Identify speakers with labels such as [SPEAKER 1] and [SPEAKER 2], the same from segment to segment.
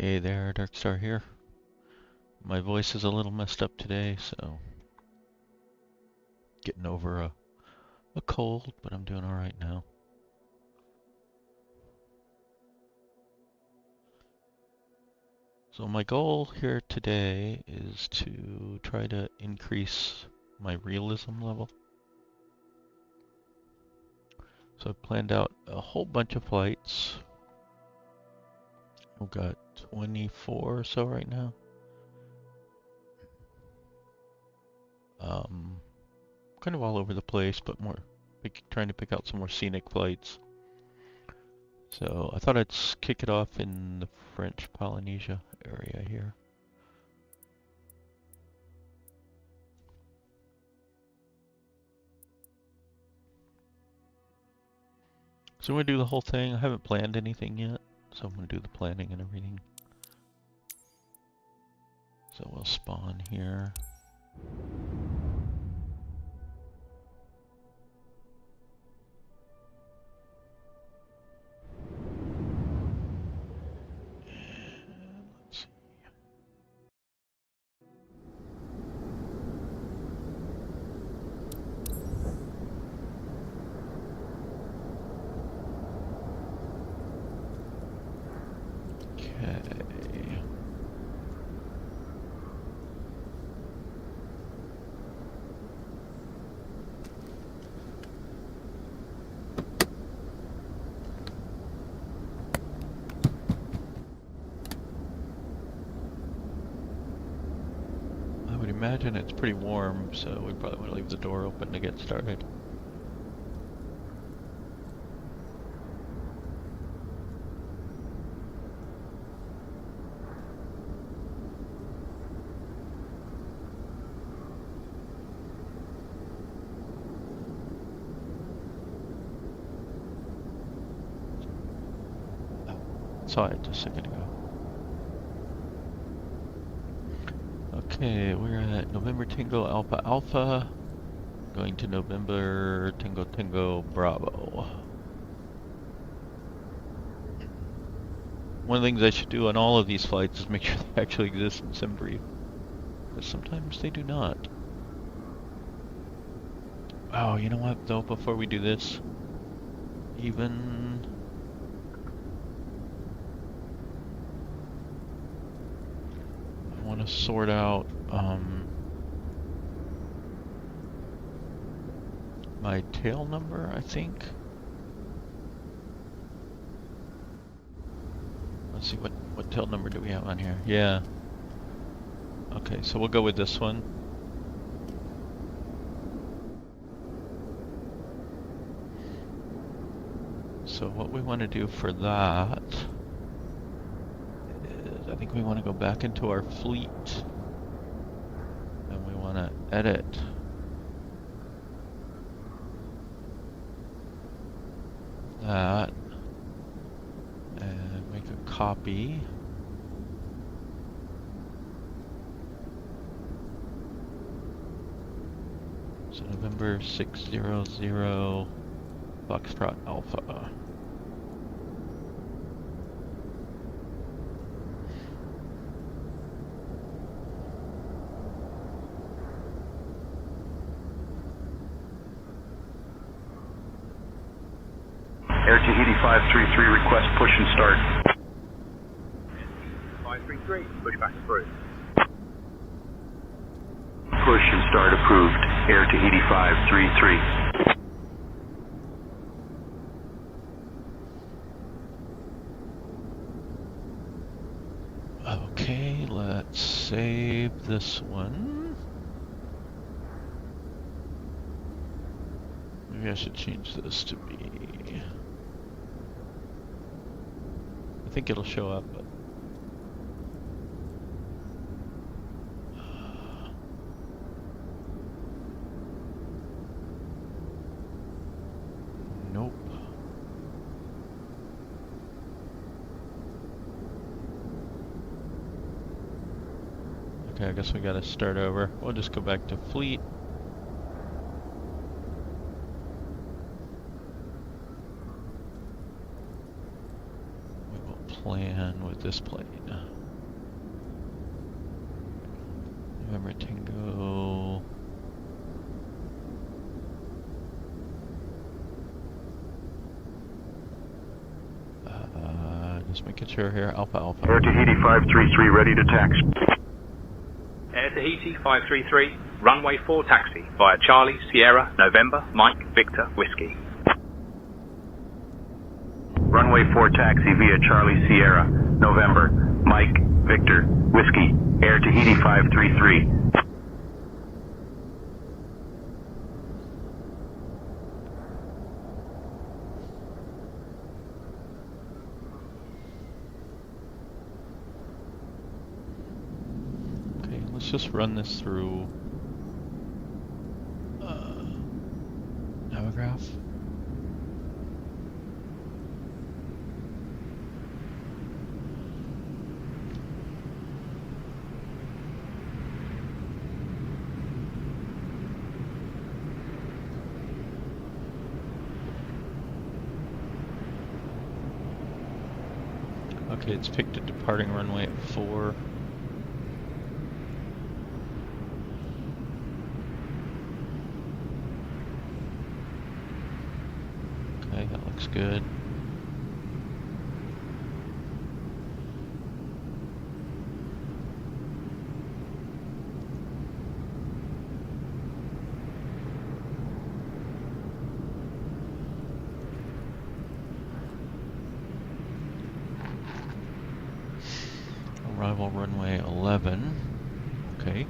[SPEAKER 1] Hey there, Darkstar here. My voice is a little messed up today, so getting over a cold, but I'm doing alright now. So my goal here today is to try to increase my realism level. So I planned out a whole bunch of flights. We've got 24 or so right now. Kind of all over the place, but trying to pick out some more scenic flights. So I thought I'd kick it off in the French Polynesia area here. So I'm going to do the whole thing. I haven't planned anything yet, so I'm going to do the planning and everything. So we'll spawn here. And let's see. Okay. I would imagine it's pretty warm, so we probably want to leave the door open to get started. Saw it just a second ago. Okay, we're at November Tango Alpha Alpha, going to November Tango Tango Bravo. One of the things I should do on all of these flights is make sure they actually exist in SimBrief, because sometimes they do not. Oh, you know what though, before we do this, I want to sort out my tail number, I think. Let's see, what tail number do we have on here? Yeah. Okay, so we'll go with this one. So what we want to do for that is, I think we want to go back into our fleet and we want to edit that and make a copy. So November 600 Foxtrot Alpha.
[SPEAKER 2] Air to 8533, request push and start. 533, push back approved. Push and start approved. Air to 8533.
[SPEAKER 1] Okay, let's save this one. Maybe I should change this to be... I think it'll show up, but... Nope. Okay, I guess we gotta start over. We'll just go back to fleet. plan with this plane. November Tango. Just making sure here. Alpha Alpha.
[SPEAKER 2] Air Tahiti 533 ready to taxi.
[SPEAKER 3] Air Tahiti 533, runway 4 taxi via Charlie, Sierra, November, Mike, Victor, Whiskey.
[SPEAKER 2] Runway 4 taxi via Charlie, Sierra, November, Mike, Victor, Whiskey. Air Tahiti 533.
[SPEAKER 1] Let's just run this through Navigaph. Okay, it's picked a departing runway at 4. Okay, that looks good. Arrival runway 11. Okay.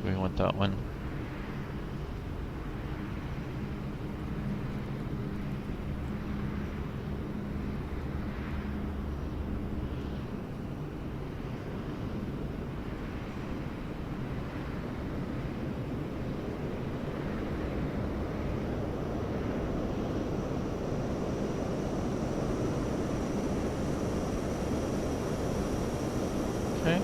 [SPEAKER 1] We want that one. Okay.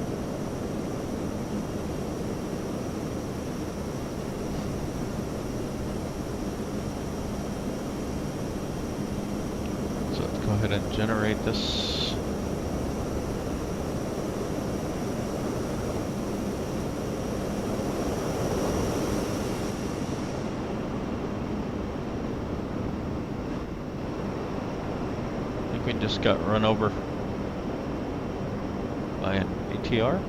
[SPEAKER 1] Go ahead and generate this. I think we just got run over by an ATR.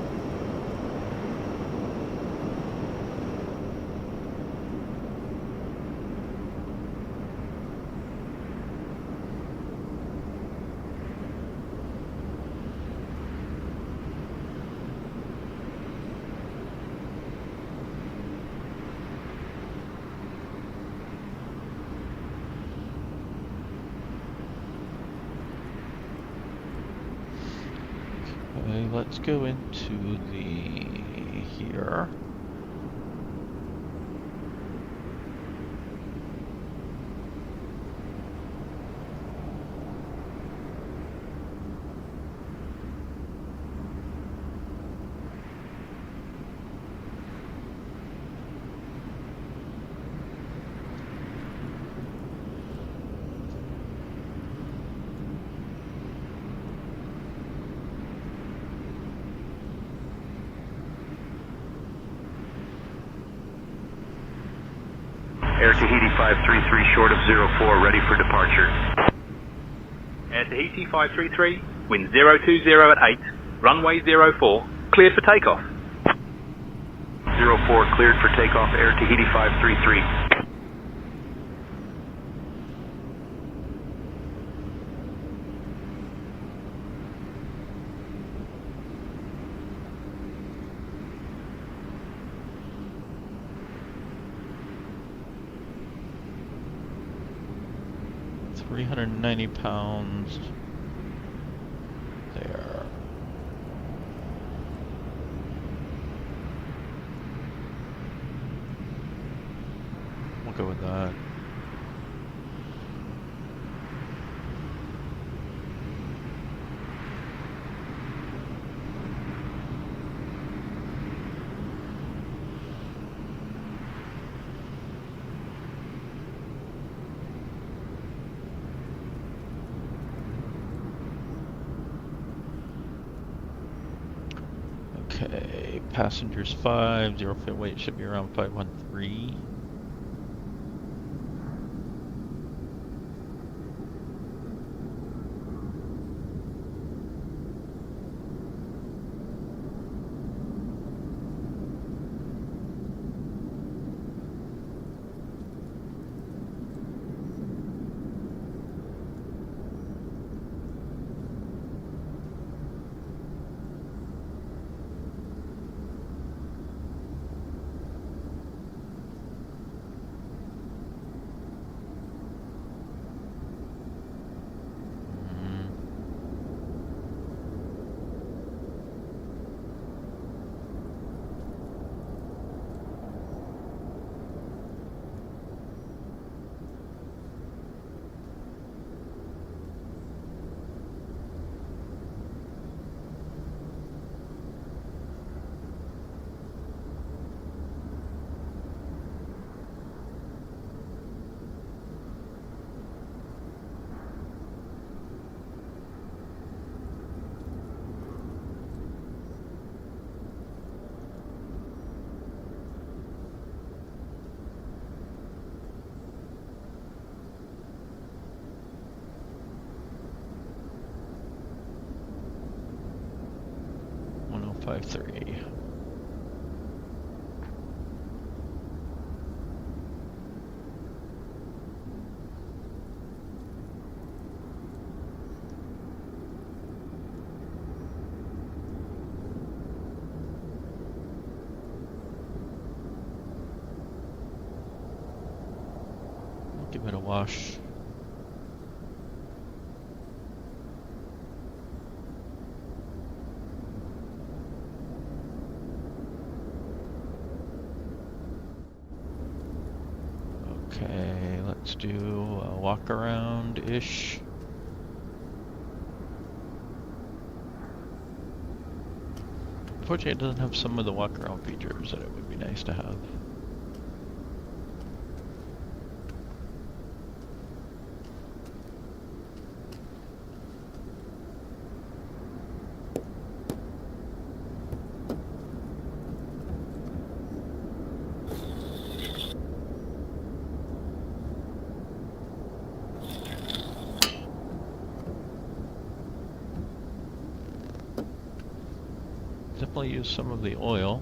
[SPEAKER 1] Okay, let's go into the here.
[SPEAKER 2] Air Tahiti 533 short of 04, ready for departure.
[SPEAKER 3] Air Tahiti 533, wind 020 at 8, runway 04, cleared for takeoff.
[SPEAKER 2] 04 cleared for takeoff, Air Tahiti 533.
[SPEAKER 1] £390 there. We'll go with that. Okay, passengers 5, 0 fit weight should be around 513. .53. Give it a wash. Okay, let's do a walk around-ish. Unfortunately, it doesn't have some of the walk around features that it would be nice to have. Definitely use some of the oil.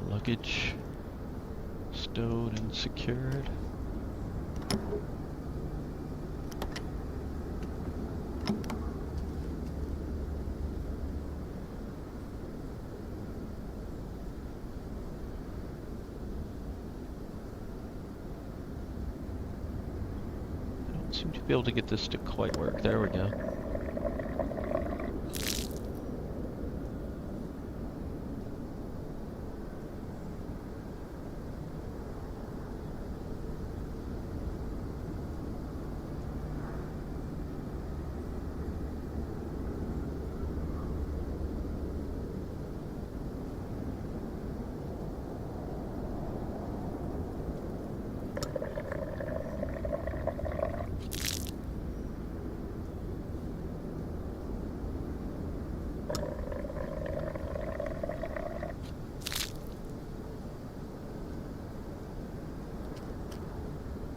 [SPEAKER 1] Luggage stowed and secured. I don't seem to be able to get this to quite work. There we go.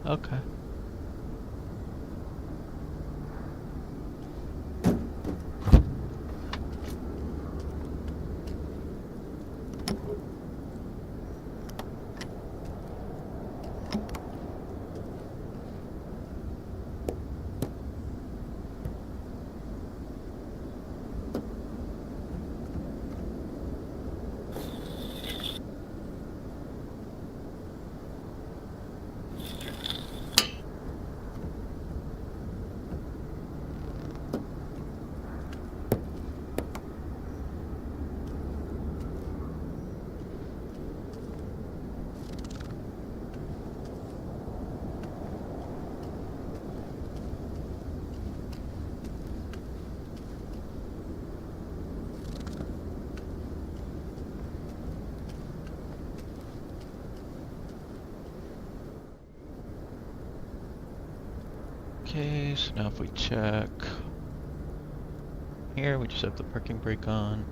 [SPEAKER 1] Okay. Okay, so now if we check here, we just have the parking brake on.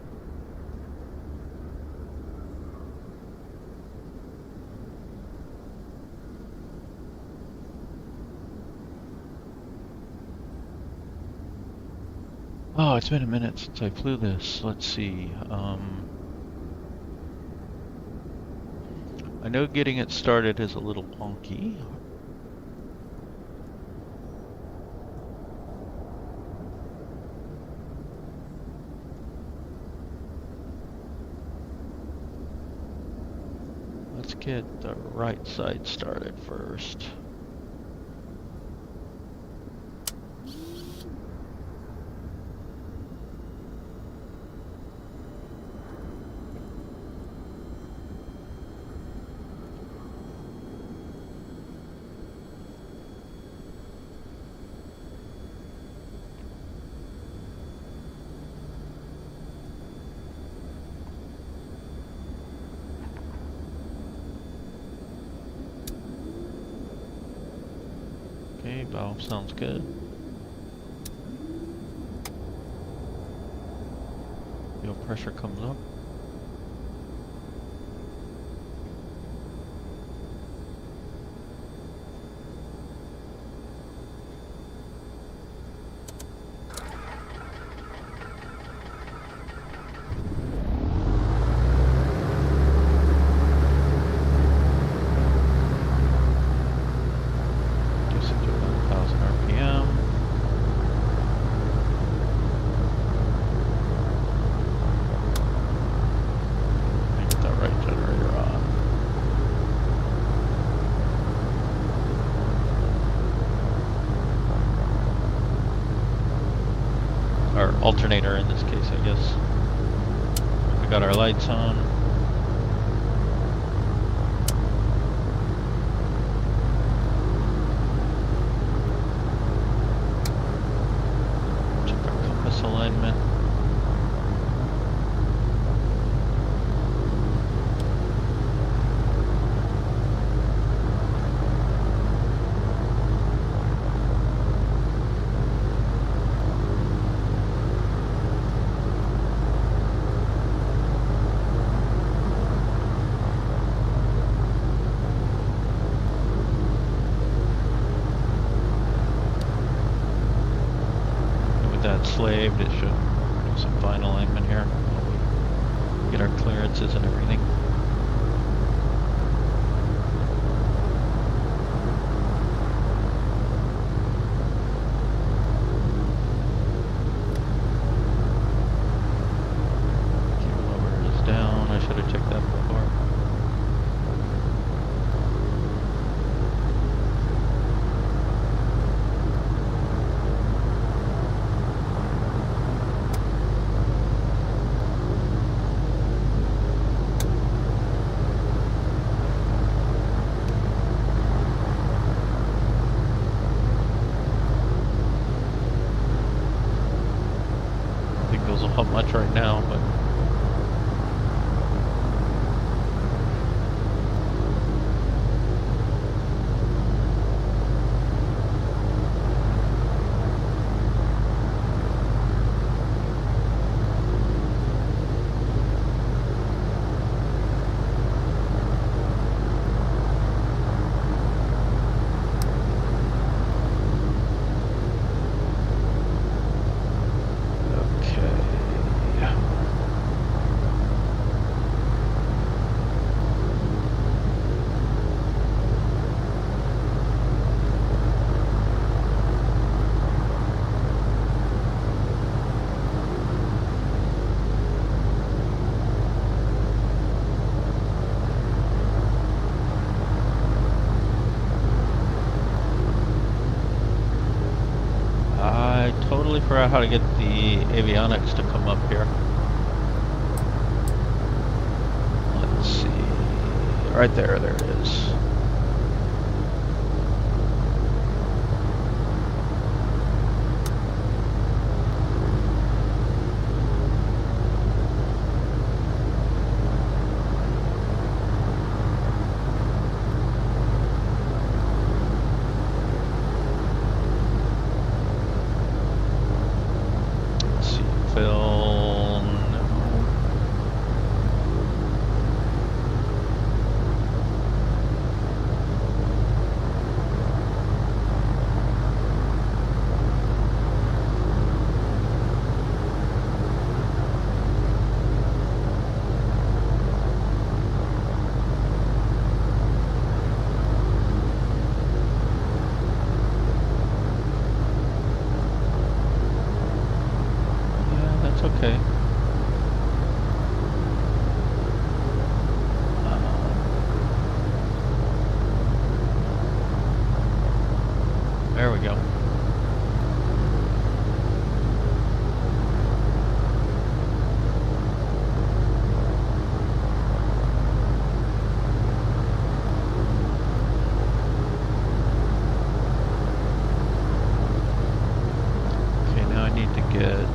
[SPEAKER 1] Oh, it's been a minute since I flew this. Let's see. I know getting it started is a little wonky. Let's get the right side started first. Okay, valve sounds good. Fuel pressure comes up. Alternator in this case, I guess. We got our lights on. Check our compass alignment. Slaved, it should do some fine alignment here. Get our clearances and everything. Fuel lever is down. I should have checked that before. Not much right now, but figure out how to get the avionics to come up here. Let's see. Right there, there it is. Okay. There we go. Okay, now I need to get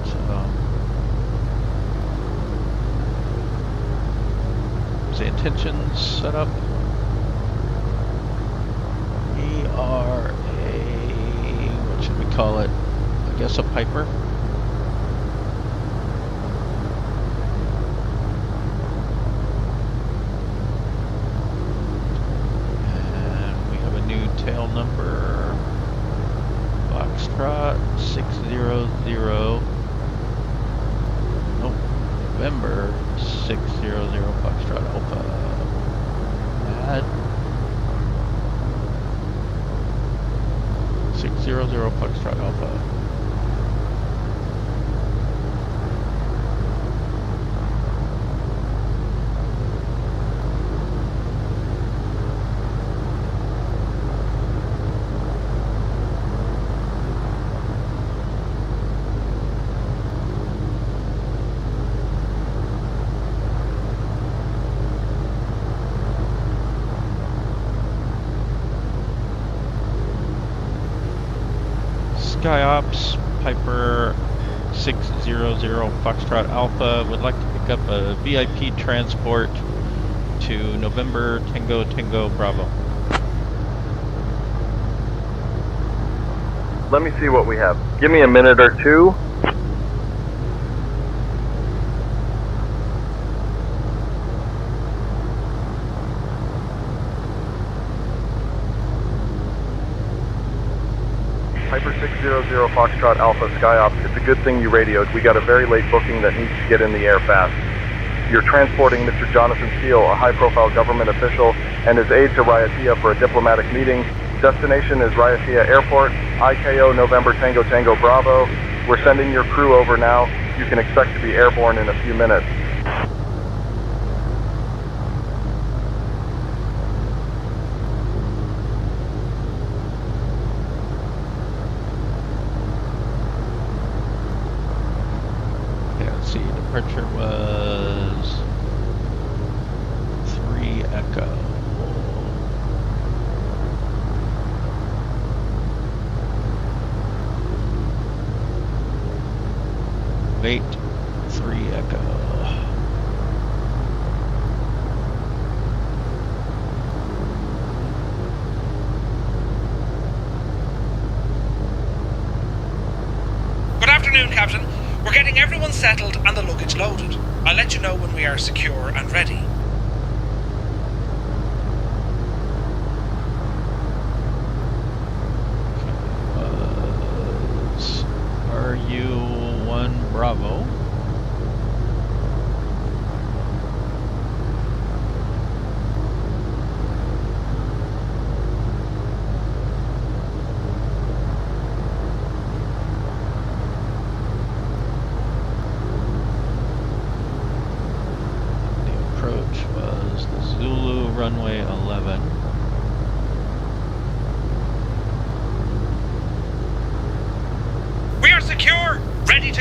[SPEAKER 1] the intentions set up. We are what should we call it? I guess a Piper. And we have a new tail number. Foxtrot 600. Nope. November 600 Foxtrot Alpha. Add 600 Foxtrot Alpha. SkyOps Piper 600 Foxtrot Alpha would like to pick up a VIP transport to November Tango Tango Bravo.
[SPEAKER 4] Let me see what we have. Give me a minute or two. Piper 600 Foxtrot Alpha SkyOps, it's a good thing you radioed. We got a very late booking that needs to get in the air fast. You're transporting Mr. Jonathan Steele, a high-profile government official, and his aide to Raiatea for a diplomatic meeting. Destination is Raiatea Airport, IKO November Tango Tango Bravo. We're sending your crew over now. You can expect to be airborne in a few minutes.
[SPEAKER 1] Departure was 3 Echo. Wait, 3 Echo.
[SPEAKER 5] Good afternoon, Captain. We're getting everyone settled and the luggage loaded. I'll let you know when we are secure and ready.
[SPEAKER 1] RU1 Bravo. Approach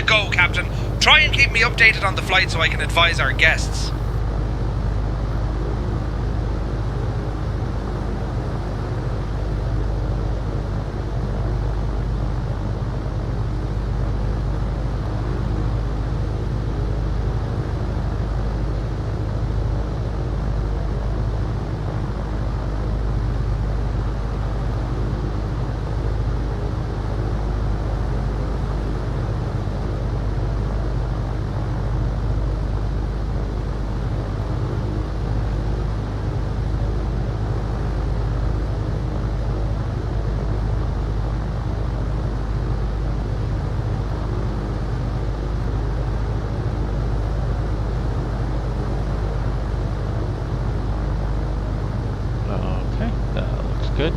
[SPEAKER 5] go, Captain. Try and keep me updated on the flight so I can advise our guests.
[SPEAKER 1] Good.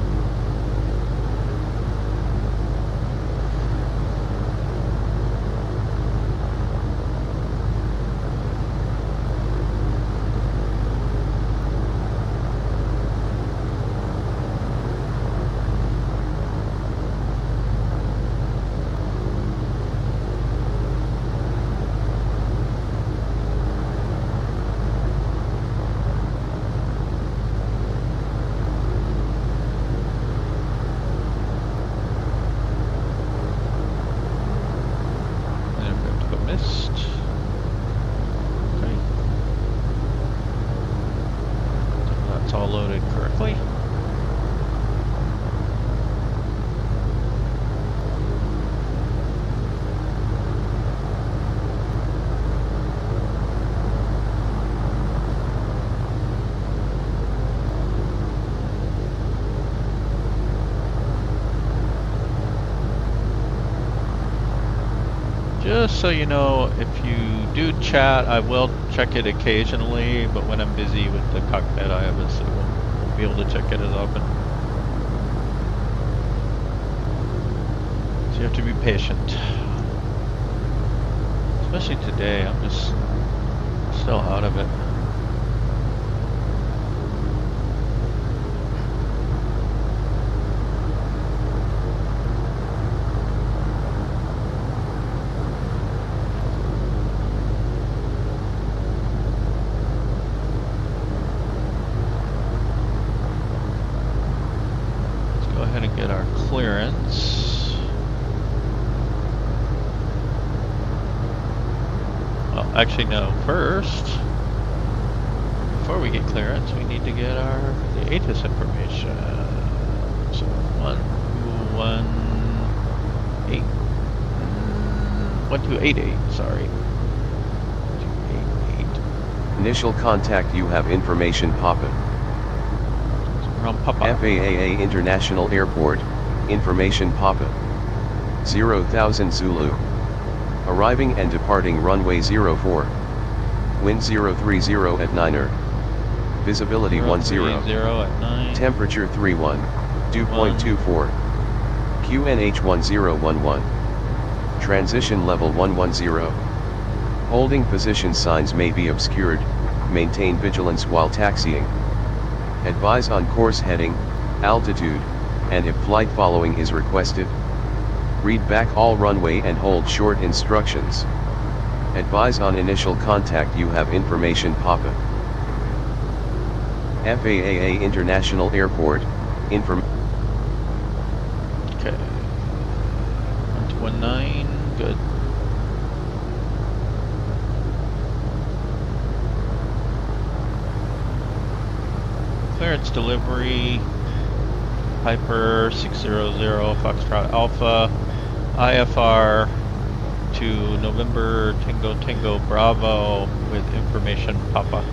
[SPEAKER 1] Just so you know, if you do chat, I will check it occasionally, but when I'm busy with the cockpit, I obviously won't be able to check it as often. So you have to be patient. Especially today, I'm just still out of it. Actually, no. First, before we get clearance, we need to get the ATIS information. So 1288. Sorry. 288.
[SPEAKER 6] Initial contact. You have information, Papa.
[SPEAKER 1] So we're on Papa.
[SPEAKER 6] FAA International Airport. Information, Papa. 0,000 Zulu. Arriving and departing runway 04. Wind 030 at 9er. Visibility 10.
[SPEAKER 1] At 9.
[SPEAKER 6] Temperature 31. Dew point 24. QNH 1011. Transition level 110. Holding position signs may be obscured. Maintain vigilance while taxiing. Advise on course heading, altitude, and if flight following is requested. Read back all runway and hold short instructions. Advise on initial contact. You have information, Papa. FAA International Airport.
[SPEAKER 1] Okay. 1219. Good. Clearance delivery. Piper 600 Foxtrot Alpha. IFR to November Tango Bravo with information, Papa.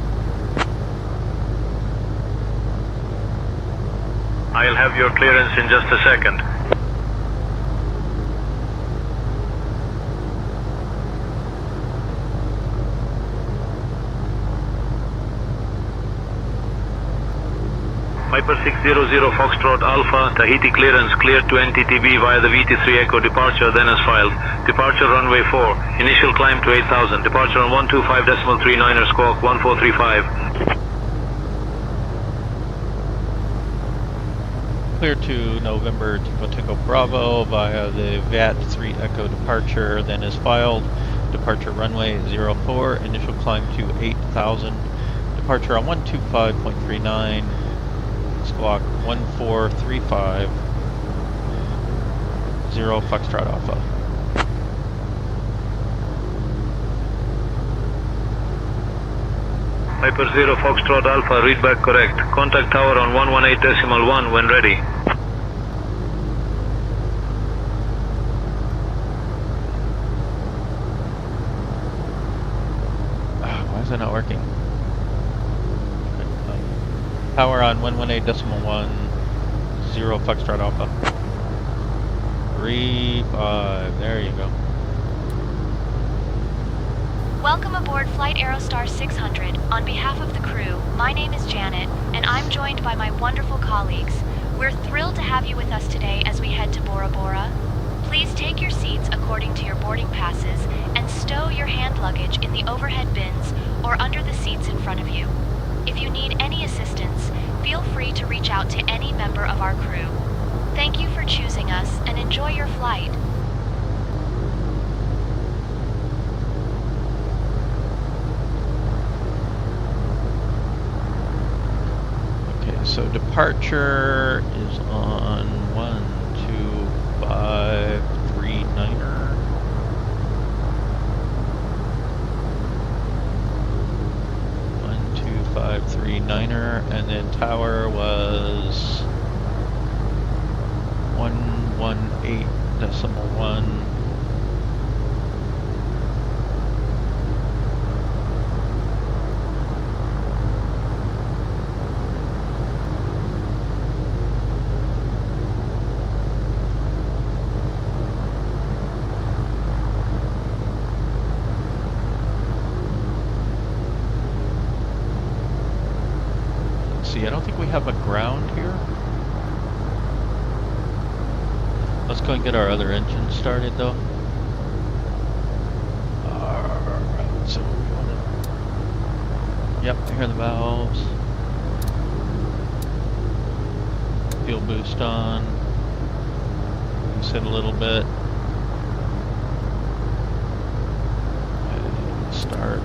[SPEAKER 2] I'll have your clearance in just a second. Piper 600 Foxtrot Alpha, Tahiti clearance cleared to NTTB via the VT3 Echo departure, then as filed. Departure runway 4, initial climb to 8,000, departure on 125.39er squawk 1435.
[SPEAKER 1] clear to November Tango Bravo via the VAT-3 Echo departure, then is filed. Departure runway 04, initial climb to 8,000. Departure on 125.39, squawk 1435, 0 Foxtrot Alpha.
[SPEAKER 2] Piper 0 Foxtrot Alpha, read back correct. Contact tower on 118.1 when ready.
[SPEAKER 1] Why is that not working? Tower on 118.1, 0 Foxtrot Alpha. 35, there you go.
[SPEAKER 7] Welcome aboard Flight Aerostar 600. On behalf of the crew, my name is Janet, and I'm joined by my wonderful colleagues. We're thrilled to have you with us today as we head to Bora Bora. Please take your seats according to your boarding passes and stow your hand luggage in the overhead bins or under the seats in front of you. If you need any assistance, feel free to reach out to any member of our crew. Thank you for choosing us and enjoy your flight.
[SPEAKER 1] So departure is on 12539er. 12539er, and then tower was 118.1. I don't think we have a ground here. Let's go and get our other engine started though. Alright, so we want to... Yep, I hear the valves. Fuel boost on. Sit a little bit. Start.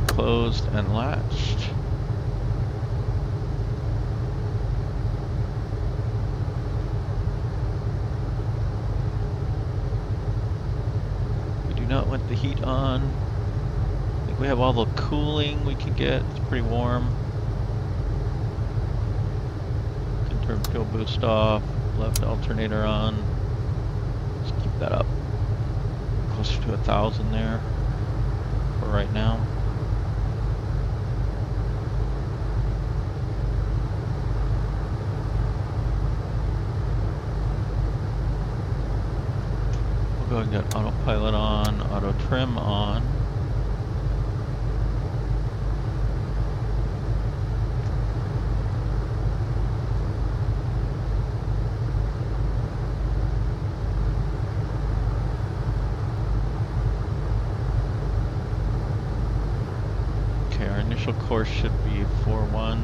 [SPEAKER 1] Closed and latched. We do not want the heat on. I think we have all the cooling we can get. It's pretty warm. Can turn fuel boost off. Left alternator on. Let's keep that up. Closer to 1,000 there for right now. Go ahead and get autopilot on, auto trim on. Okay, our initial course should be 4-1.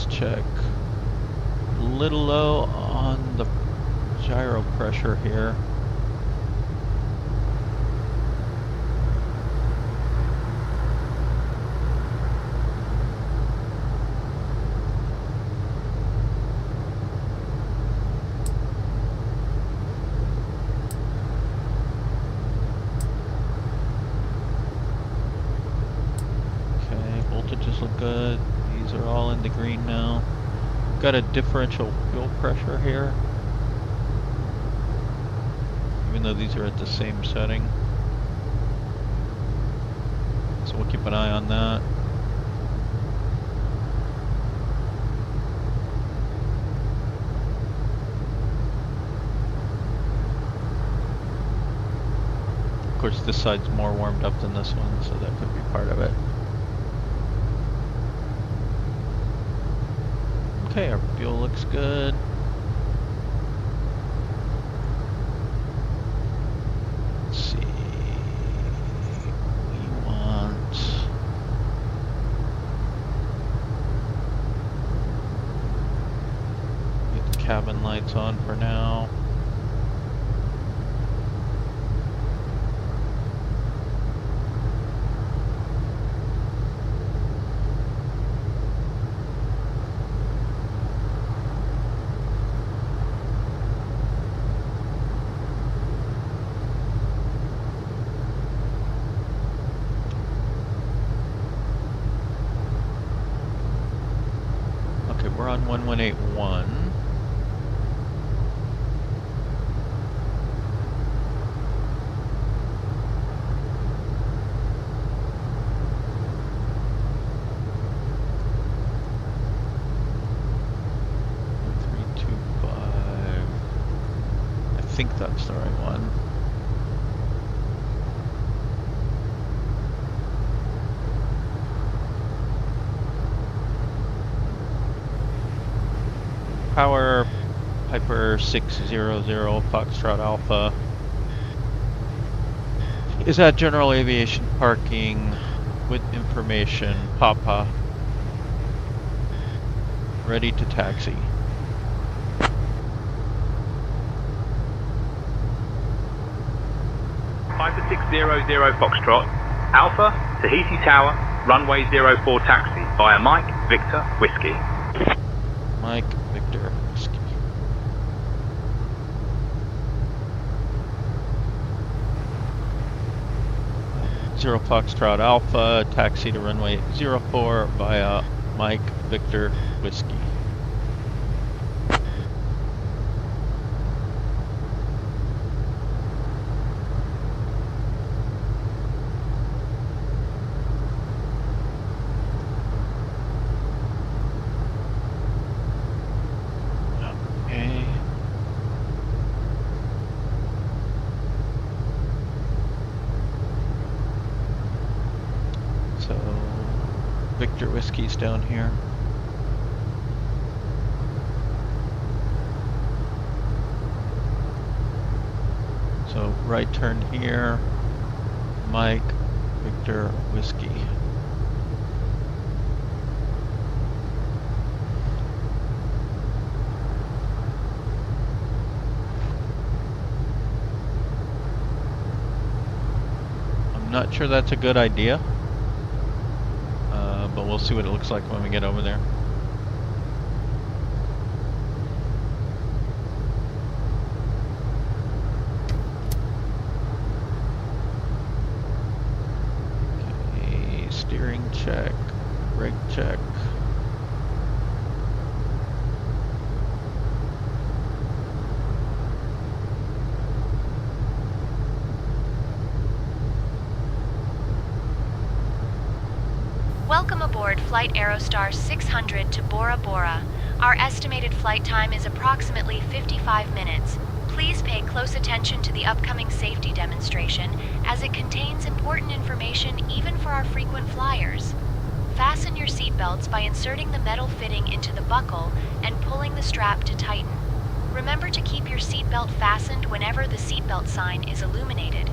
[SPEAKER 1] Check. A little low on the gyro pressure here. the green now. Got a differential fuel pressure here, even though these are at the same setting. So we'll keep an eye on that. Of course, this side's more warmed up than this one, so that could be part of it. Okay, our fuel looks good. Let's see. We want... get the cabin lights on for now. We're on 1181. I think that's the right one. Power Piper 600 Foxtrot Alpha is at general aviation parking with information. Papa, ready to taxi.
[SPEAKER 3] Piper 600 Foxtrot Alpha, Tahiti Tower, runway 04 taxi via Mike, Victor, Whiskey.
[SPEAKER 1] Mike, Victor, Whiskey. Zero Foxtrot Alpha, taxi to runway 04 via Mike, Victor, Whiskey. Victor Whiskey's down here. So right turn here, Mike, Victor Whiskey. I'm not sure that's a good idea. But we'll see what it looks like when we get over there. Okay, steering check, brake check.
[SPEAKER 7] Welcome aboard Flight Aerostar 600 to Bora Bora. Our estimated flight time is approximately 55 minutes. Please pay close attention to the upcoming safety demonstration, as it contains important information even for our frequent flyers. Fasten your seatbelts by inserting the metal fitting into the buckle and pulling the strap to tighten. Remember to keep your seatbelt fastened whenever the seatbelt sign is illuminated.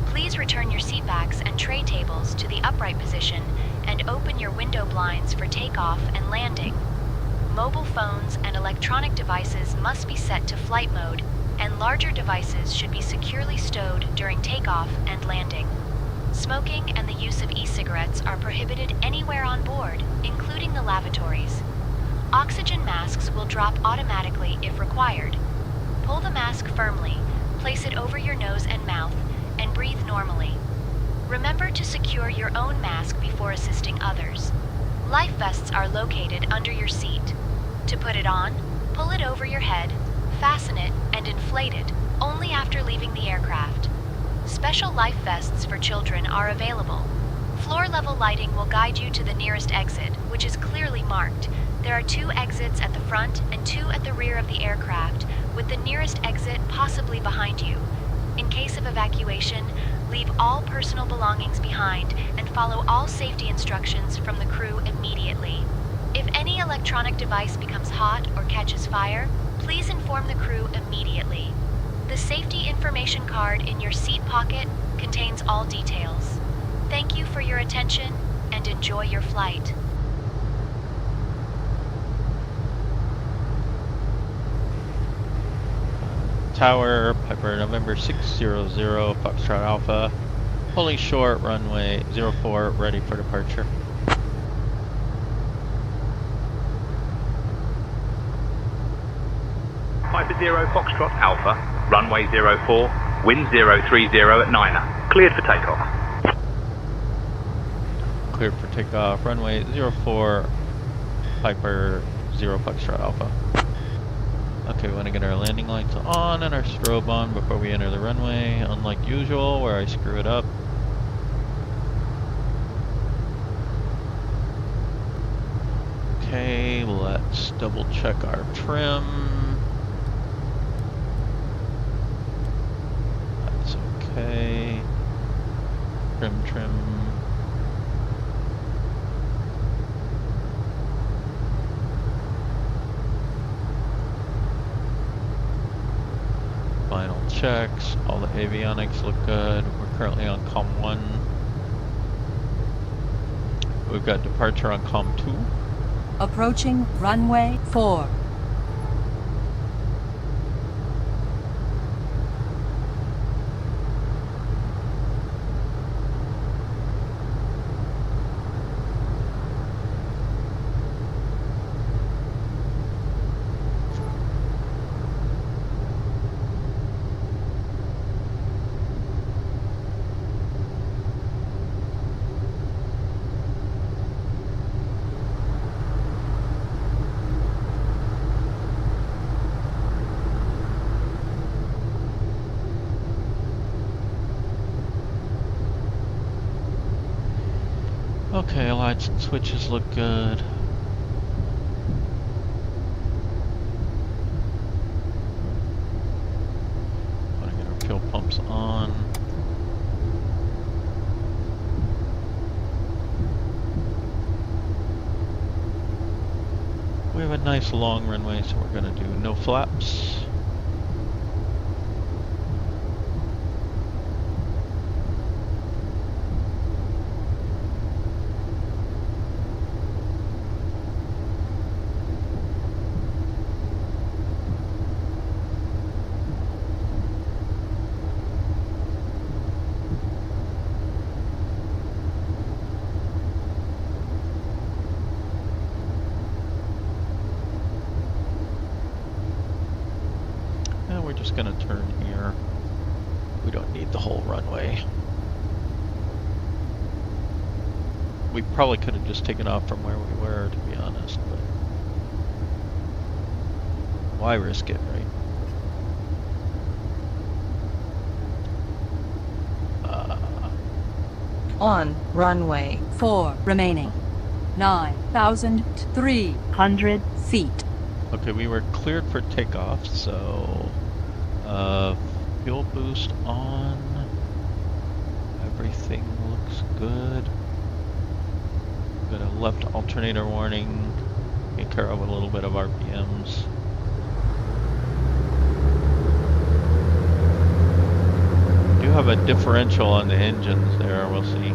[SPEAKER 7] Please return your seatbacks and tray tables to the upright position and open your window blinds for takeoff and landing. Mobile phones and electronic devices must be set to flight mode, and larger devices should be securely stowed during takeoff and landing. Smoking and the use of e-cigarettes are prohibited anywhere on board, including the lavatories. Oxygen masks will drop automatically if required. Pull the mask firmly, place it over your nose and mouth, and breathe normally. Remember to secure your own mask before assisting others. Life vests are located under your seat. To put it on, pull it over your head, fasten it, and inflate it only after leaving the aircraft. Special life vests for children are available. Floor-level lighting will guide you to the nearest exit, which is clearly marked. There are 2 exits at the front and 2 at the rear of the aircraft, with the nearest exit possibly behind you. In case of evacuation, leave all personal belongings behind and follow all safety instructions from the crew immediately. If any electronic device becomes hot or catches fire, please inform the crew immediately. The safety information card in your seat pocket contains all details. Thank you for your attention and enjoy your flight.
[SPEAKER 1] Tower, Piper November 600, Foxtrot Alpha, pulling short, runway 04, ready for departure.
[SPEAKER 3] Piper 0 Foxtrot Alpha, runway 04, wind 030 at Niner. Cleared for takeoff.
[SPEAKER 1] Cleared for takeoff, runway 04, Piper 0 Foxtrot Alpha. Okay, we want to get our landing lights on and our strobe on before we enter the runway, unlike usual where I screw it up. Okay, let's double check our trim. That's okay. Trim. Final checks, all the avionics look good. We're currently on COM 1. We've got departure on COM 2.
[SPEAKER 8] Approaching runway 4.
[SPEAKER 1] Okay, lights and switches look good. Want to get our fuel pumps on. We have a nice long runway, so we're going to do no flaps. We're just going to turn here. We don't need the whole runway. We probably could have just taken off from where we were, to be honest, but why risk it, right?
[SPEAKER 8] On runway 4 remaining. 9,300 feet.
[SPEAKER 1] Okay, we were cleared for takeoff, so fuel boost on. Everything looks good. Got a left alternator warning. Take care of a little bit of RPMs. Do have a differential on the engines there, we'll see.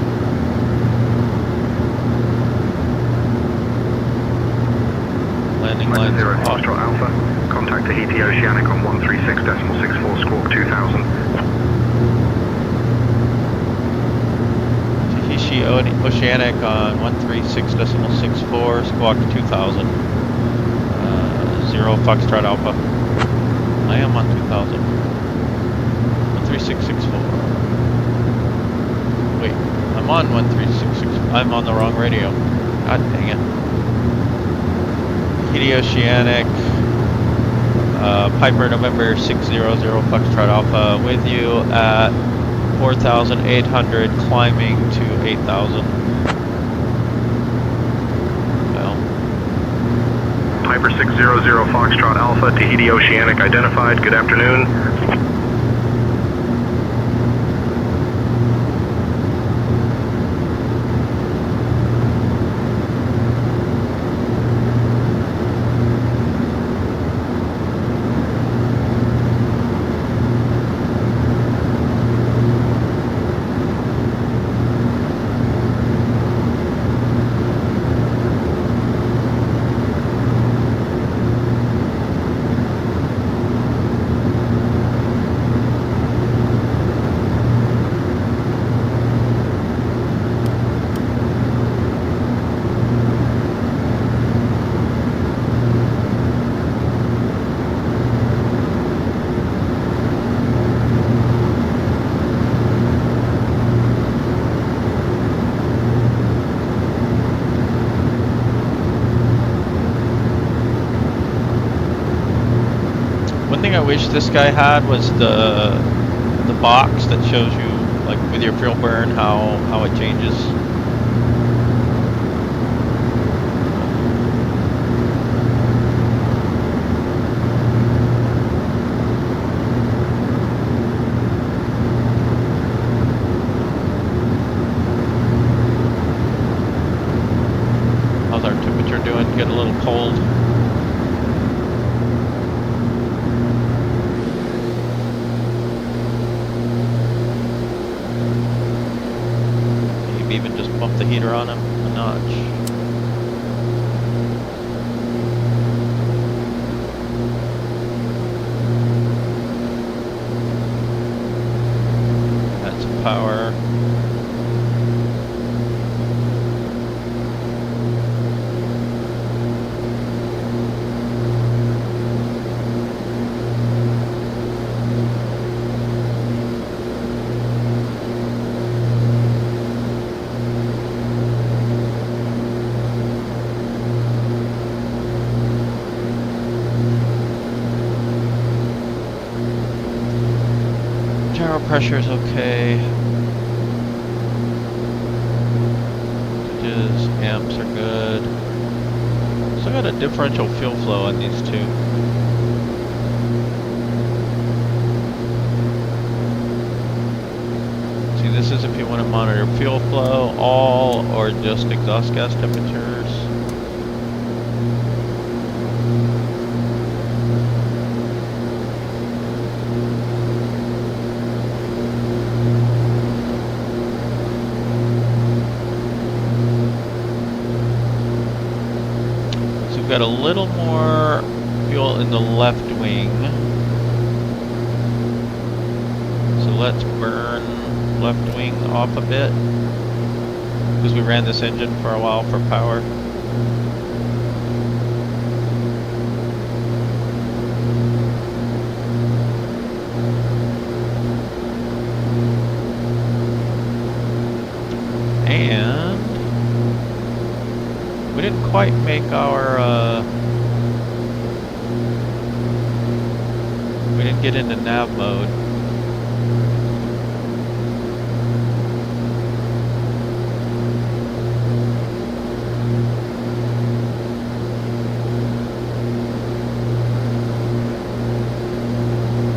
[SPEAKER 1] landing
[SPEAKER 9] Flight
[SPEAKER 1] lines
[SPEAKER 9] 0
[SPEAKER 1] off.
[SPEAKER 9] Foxtrot Alpha, contact Tahiti Oceanic on 136.64 squawk 2000.
[SPEAKER 1] Tahiti Oceanic on 136.64 squawk 2000. 0 Foxtrot Alpha. I am on 2000. 13664. Wait, I'm on 13664. I'm on the wrong radio. God dang it. Tahiti Oceanic, Piper November 600 Foxtrot Alpha with you at 4,800, climbing to 8,000. Well.
[SPEAKER 9] Piper 600 Foxtrot Alpha, Tahiti Oceanic identified. Good afternoon.
[SPEAKER 1] One thing I wish this guy had was the box that shows you, like with your fuel burn, how it changes. How's our temperature doing? Get a little cold. Even just bump the heater on him a notch. Add some power. Gyro pressure is okay. Amps are good. Still got a differential fuel flow on these two. See, this is if you want to monitor fuel flow, all, or just exhaust gas temperatures. Got a little more fuel in the left wing, so let's burn left wing off a bit because we ran this engine for a while for power. And we didn't quite make our, we didn't get into nav mode.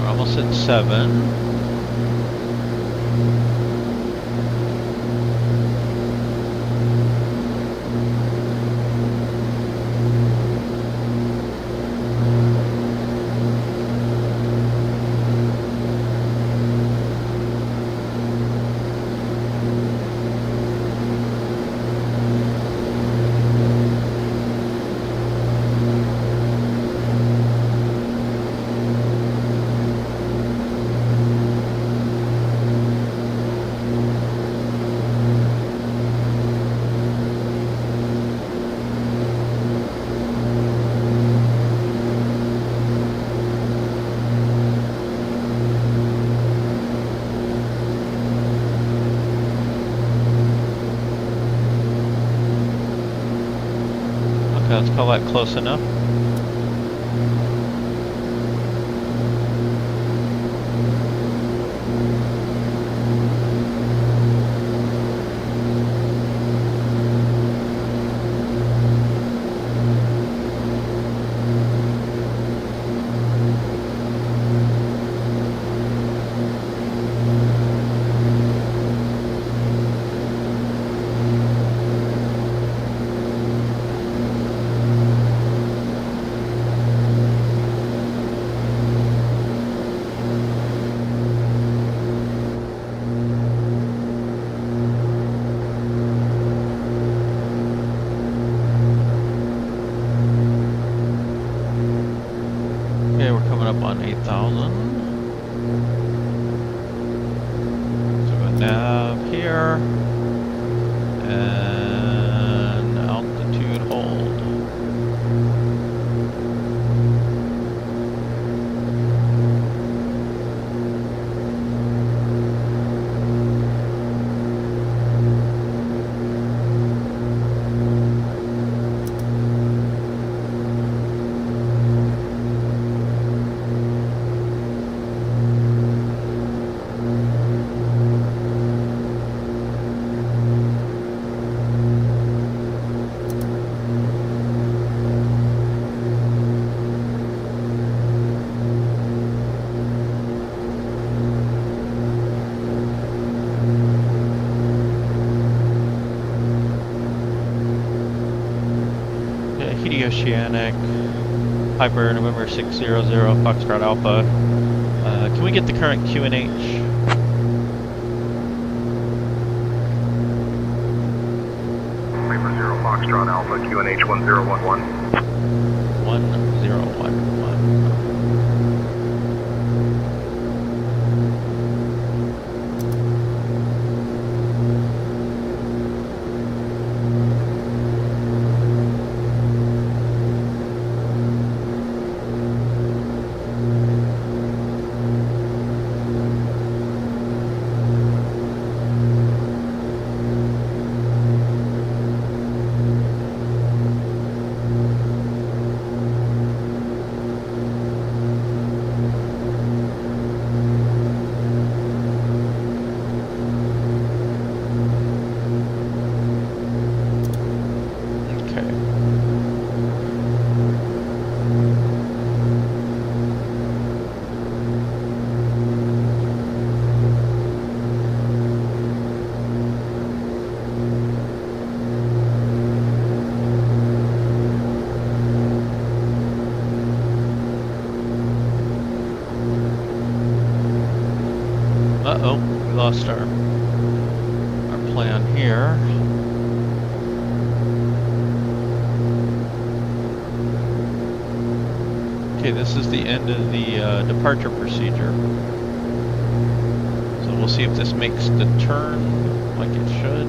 [SPEAKER 1] We're almost at 7. let's call that close enough. Okay, we're coming up on 8,000. So we nav here and altitude hold. Oceanic, Piper, November 600, Foxtrot Alpha. Can we get the current QNH?
[SPEAKER 9] Piper 0, Foxtrot Alpha, QNH 1011.
[SPEAKER 1] 1011. Uh-oh, we lost our plan here. Okay, this is the end of the departure procedure. So we'll see if this makes the turn like it should.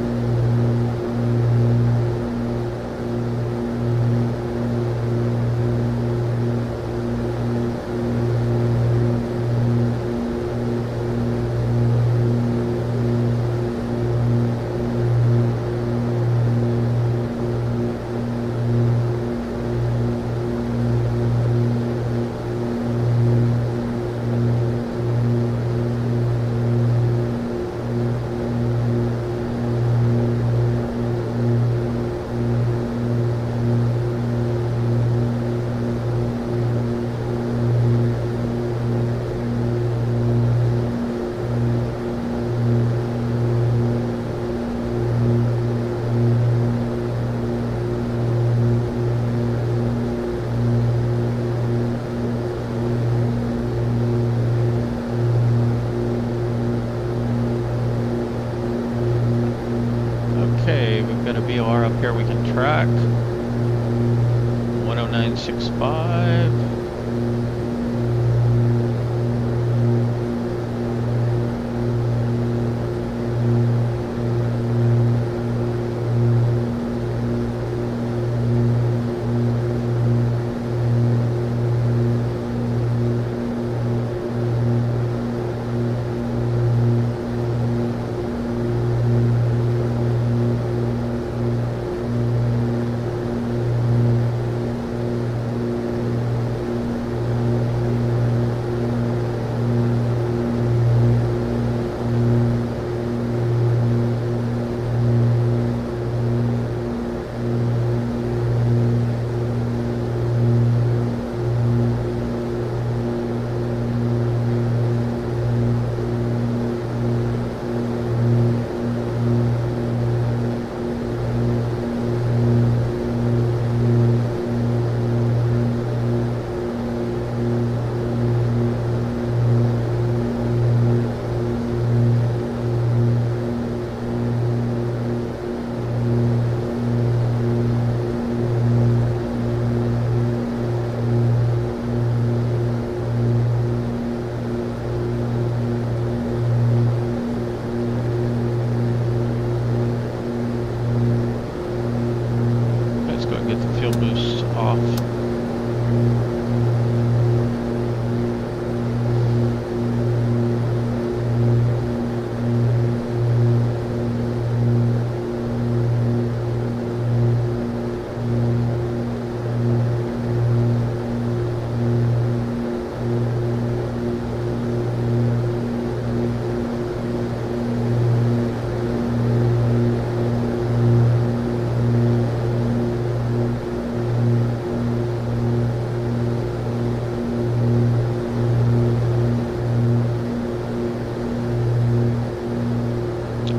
[SPEAKER 1] Okay, we've got a VOR up here we can track. 10965.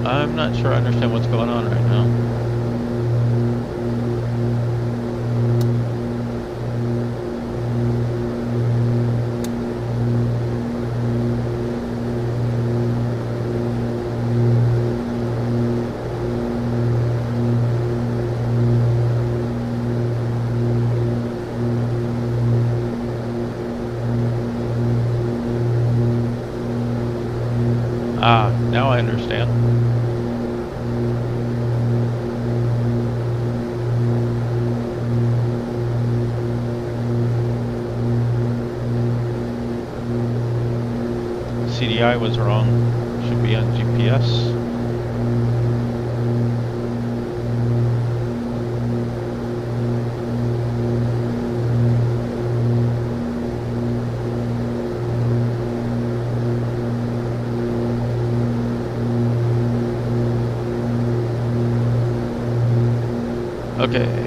[SPEAKER 1] I'm not sure I understand what's going on right now. Ah, now I understand. CDI was wrong. Should be on GPS. Okay.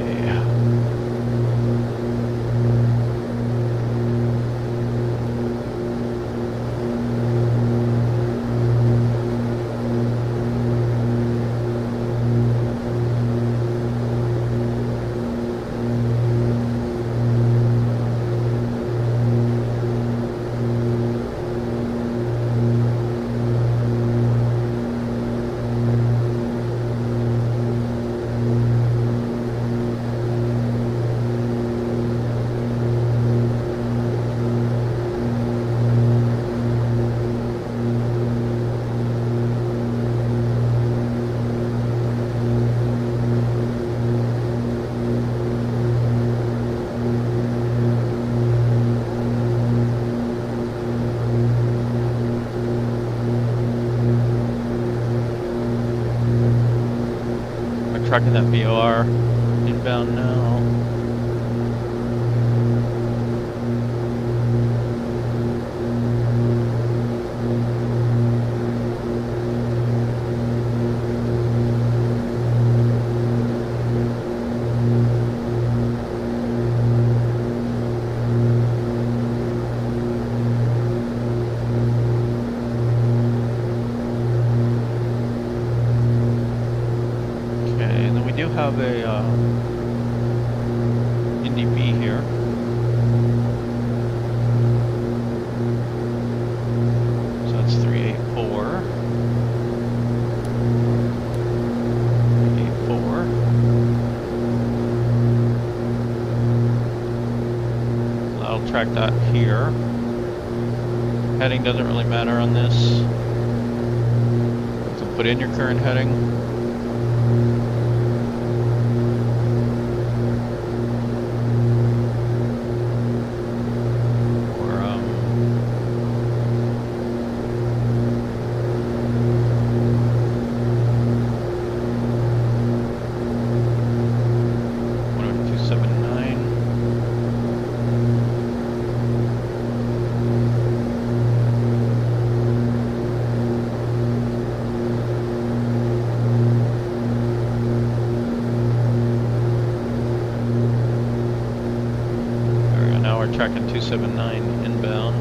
[SPEAKER 1] Tracking that VOR inbound now. Have a NTB here. So that's 384. 384. I'll track that here. Heading doesn't really matter on this. So put in your current heading. Tracking 279 inbound.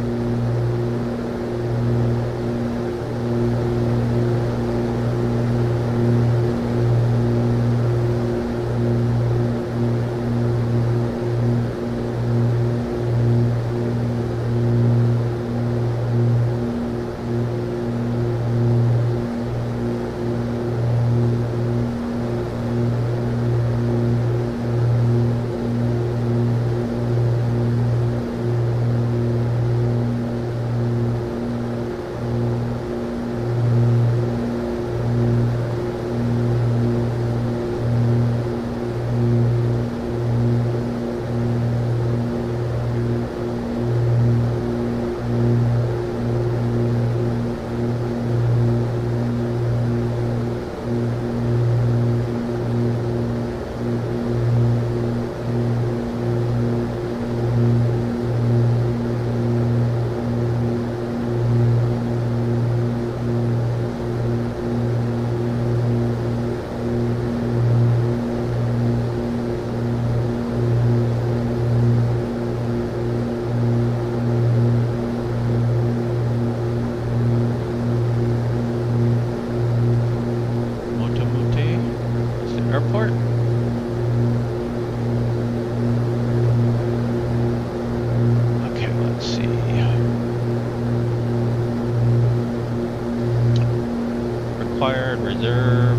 [SPEAKER 1] reserve.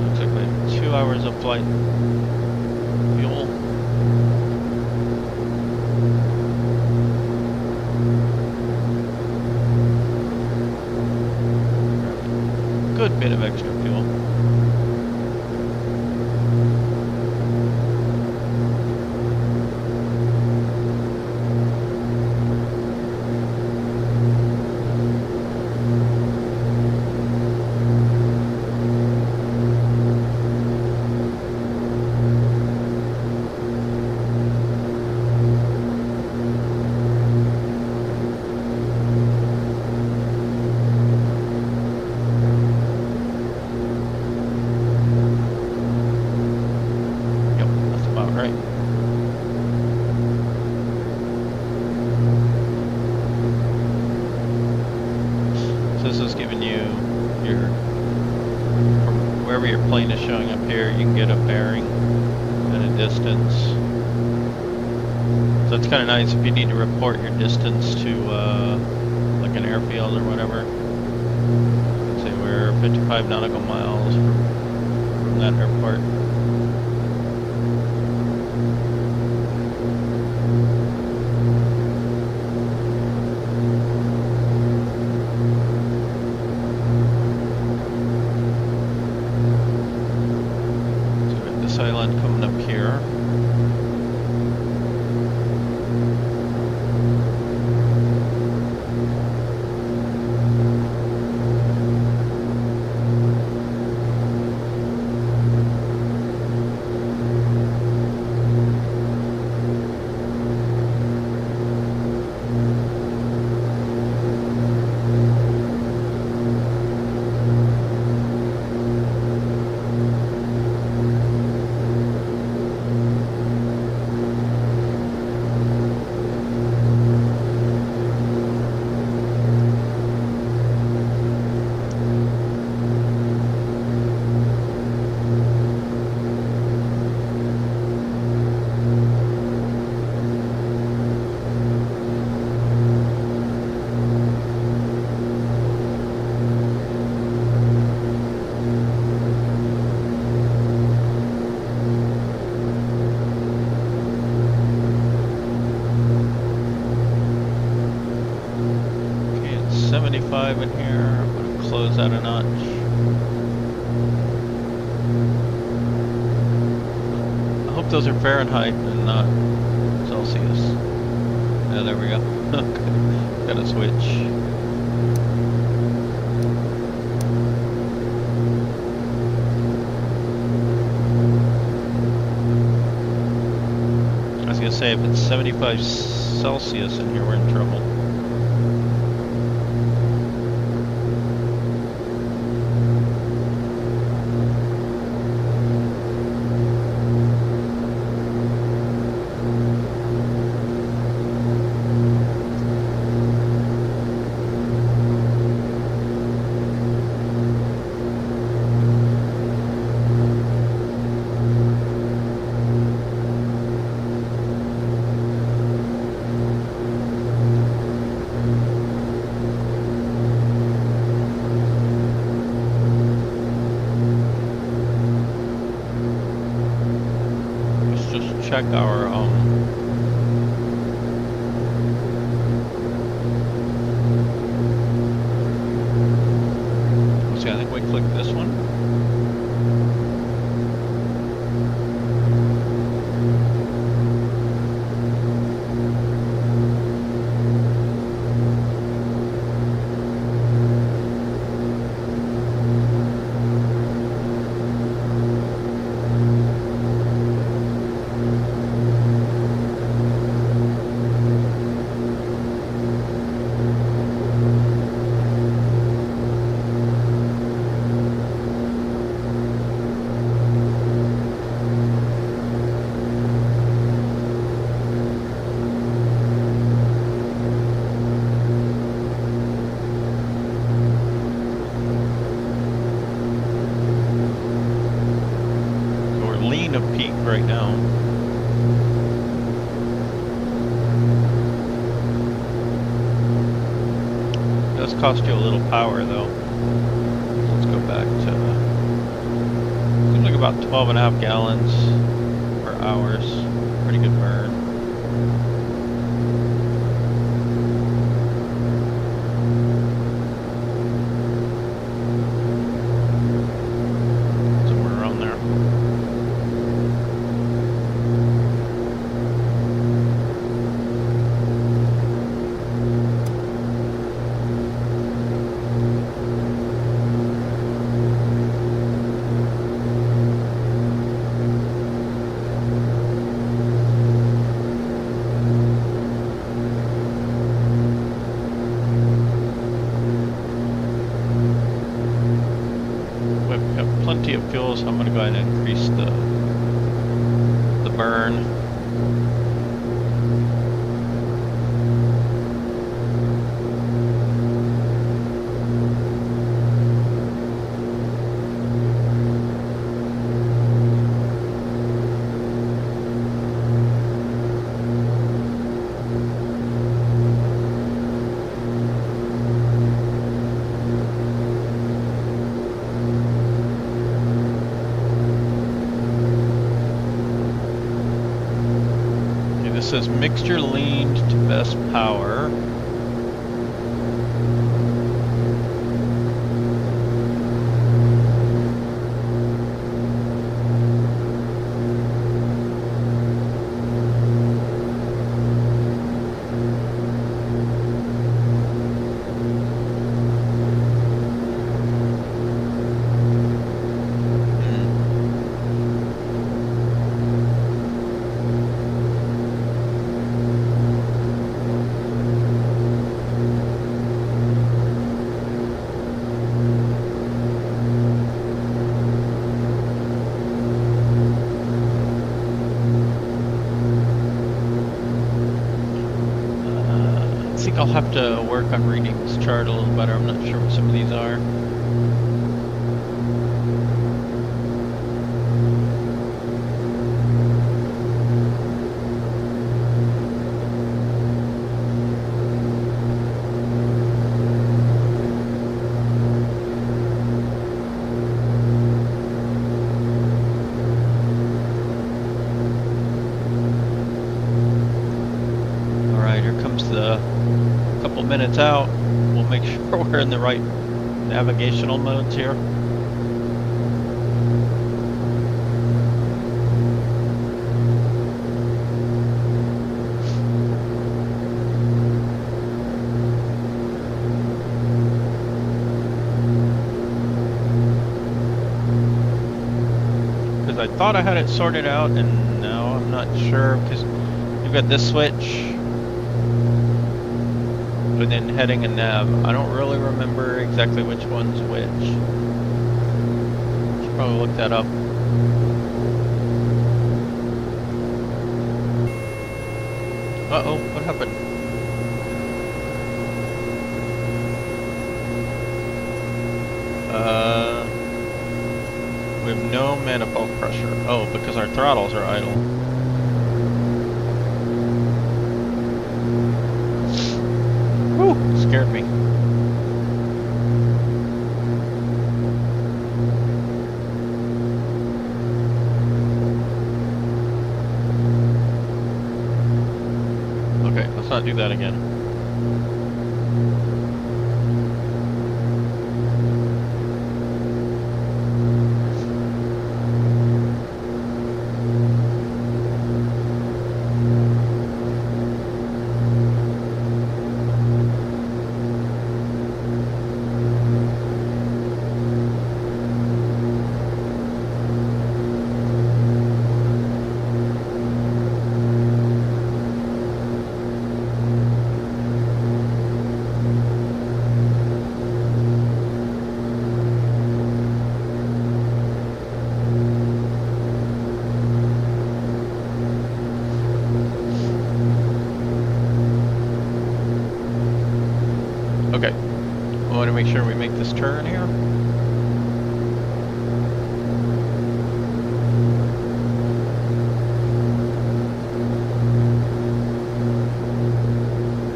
[SPEAKER 1] Looks like we have 2 hours of flight fuel. Good bit of extra fuel. This is giving you your, from wherever your plane is showing up here, you can get a bearing and a distance. So it's kind of nice if you need to report your distance to like an airfield or whatever. Let's say we're 55 nautical miles from that airport. Island coming up here. Okay, it's 75 in here. I'm going to close that a notch. I hope those are Fahrenheit and not Celsius. Yeah, there we go. Okay, gotta switch. I was gonna say, if it's 75 Celsius in here, we're in trouble. Check our see, I think we click this one. cost you a little power though. Let's go back to, seems like about 12.5 gallons per hours. Pretty good burn. Somewhere around there. Plenty of fuel, so I'm going to go ahead and increase the burn. This says mixture leaned to best power. I'll have to work on reading this chart a little better. I'm not sure what some of these are. All right, here comes the couple minutes out. We'll make sure we're in the right navigational modes here. Because I thought I had it sorted out, and now I'm not sure, because you've got this switch within heading and nav. I don't really remember exactly which one's which. Should probably look that up. Uh-oh, what happened? We have no manifold pressure. Oh, because our throttles are idle. Whew, scared me. Okay, let's not do that again. Okay, I want to make sure we make this turn here.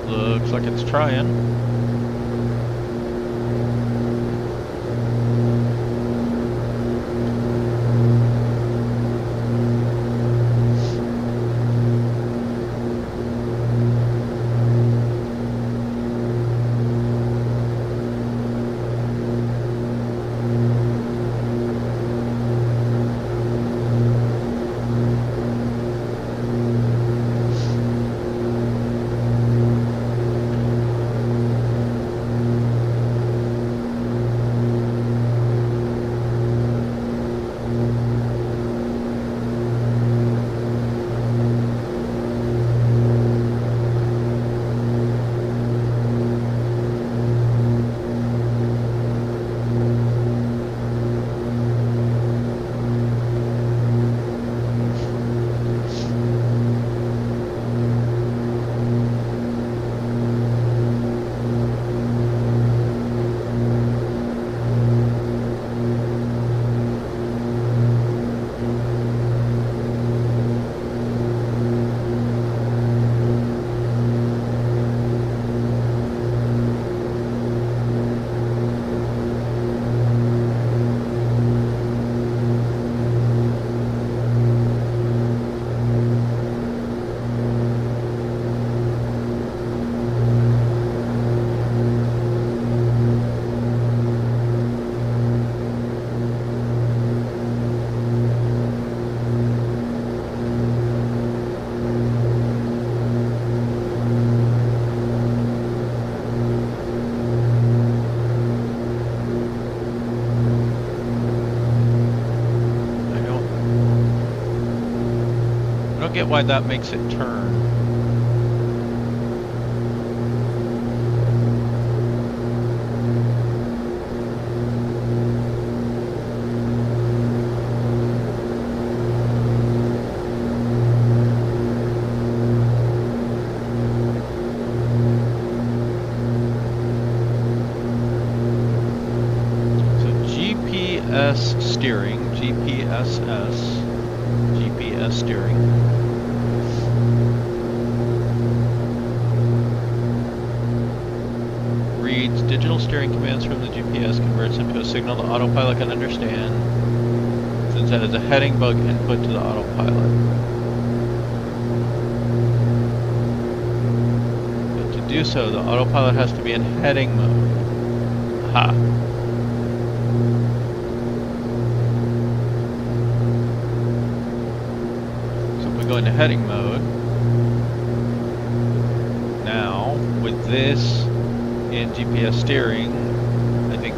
[SPEAKER 1] Looks like it's trying. don't get why that makes it turn. GPS steering, GPS steering. Reads digital steering commands from the GPS, converts them to a signal the autopilot can understand, since that is a heading bug input to the autopilot. But to do so, the autopilot has to be in heading mode. Ha! Go into heading mode. Now, with this in GPS steering, I think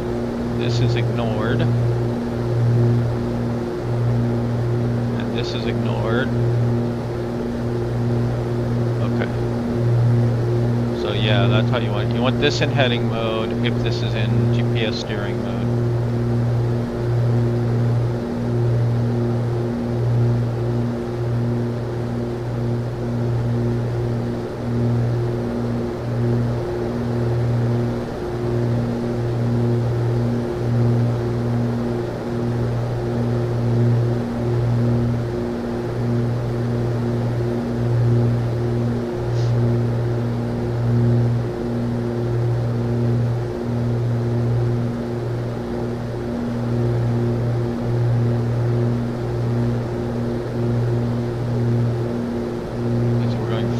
[SPEAKER 1] this is ignored. And this is ignored. Okay. So yeah, that's how you want it. You want this in heading mode if this is in GPS steering mode.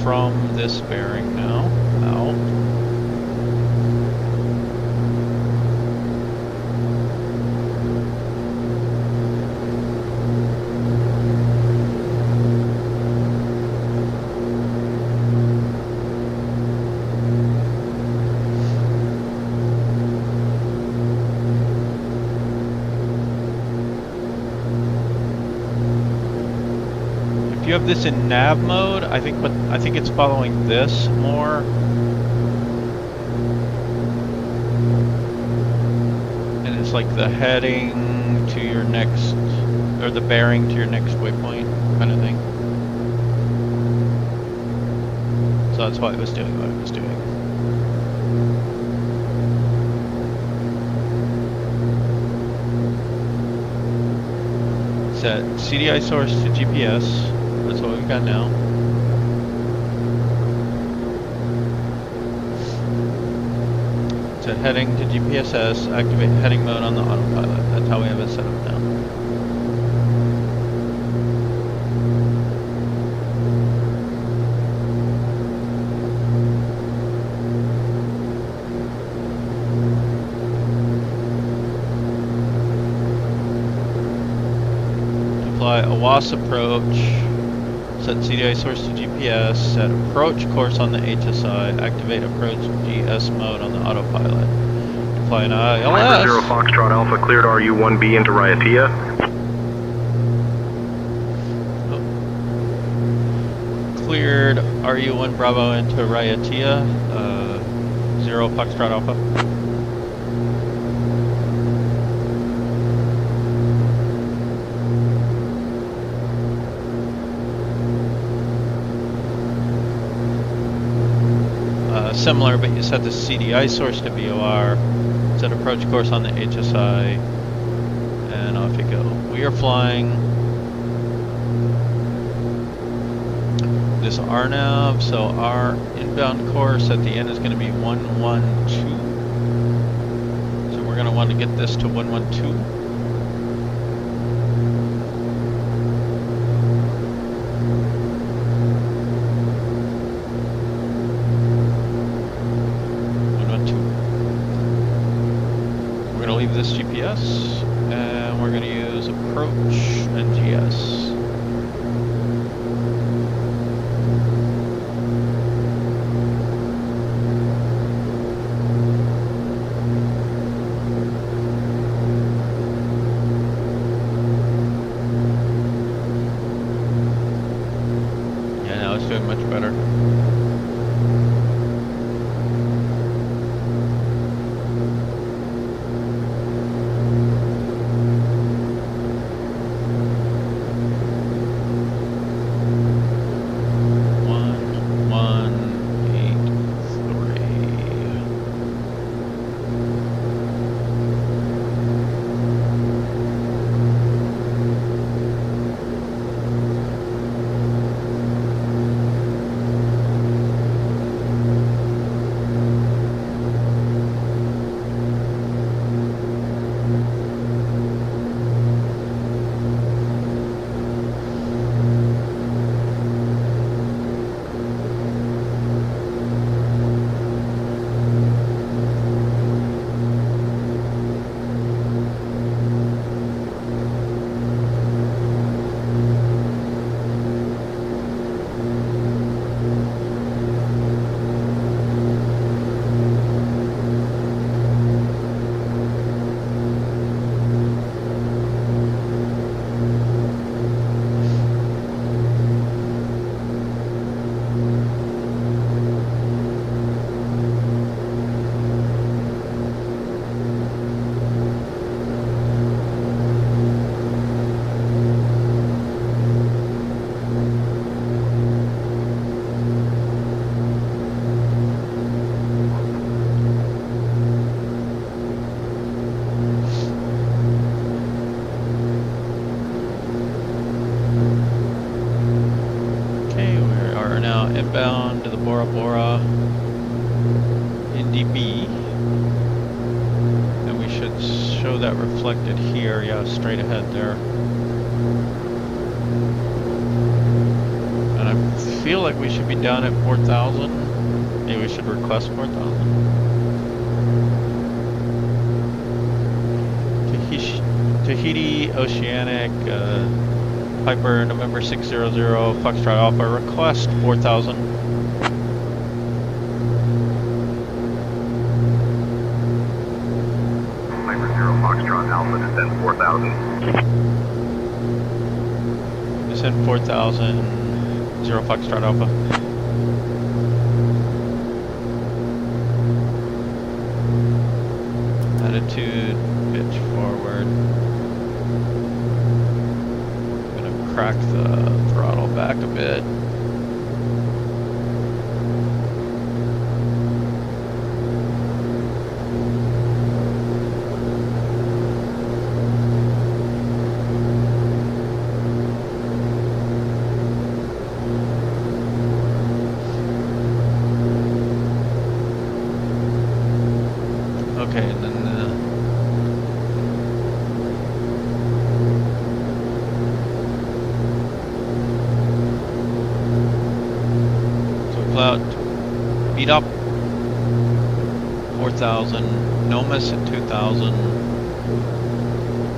[SPEAKER 1] From this bearing now, out. If you have this in nav mode, I think it's following this more. And it's like the heading to your next, or the bearing to your next waypoint kind of thing. So that's why it was doing what it was doing. Set CDI source to GPS. That's what we've got now. Set heading to GPSS, activate heading mode on the autopilot. That's how we have it set up now. Apply AWAS approach. Set CDI source to GPS, set approach course on the HSI, activate approach GS mode on the autopilot. Deploy an ILS.
[SPEAKER 9] 0 Foxtrot Alpha cleared RU-1B into Raiatea.
[SPEAKER 1] Cleared RU-1 Bravo into Raiatea, 0 Foxtrot Alpha. Similar, but you set the CDI source to VOR, set approach course on the HSI, and off you go. We are flying this RNAV, so our inbound course at the end is going to be 112. So we're going to want to get this to 112. This GPS, and we're going to use approach and GS. Bora Bora in DB. And we should show that reflected here, yeah, straight ahead there. And I feel like we should be down at 4,000. Maybe we should request 4,000. Tahiti Oceanic, Piper November 600, Foxtrot Alpha, request 4,000.
[SPEAKER 9] Piper 0 Foxtrot Alpha, descend 4,000.
[SPEAKER 1] Descend 4,000, 0 Foxtrot Alpha. Attitude, pitch forward. Crack the throttle back a bit. Okay, and then cloud beat up 4,000, Nomus at 2,000,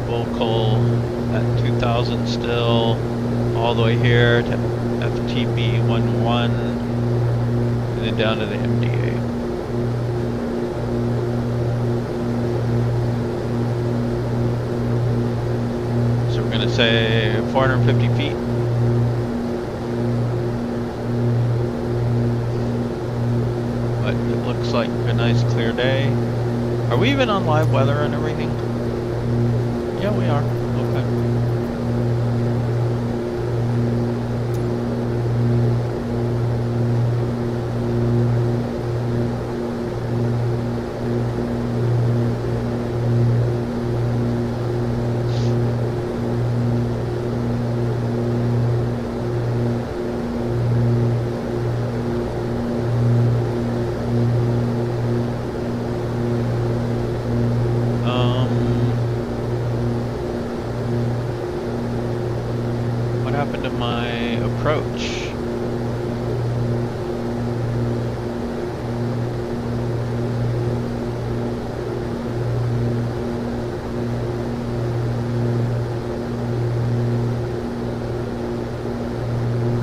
[SPEAKER 1] Volcol at 2,000 still, all the way here to FTB 11, and then down to the MDA. So we're gonna say 450 feet. But it looks like a nice clear day. Are we even on live weather and everything? Yeah, we are. Okay. What happened to my approach?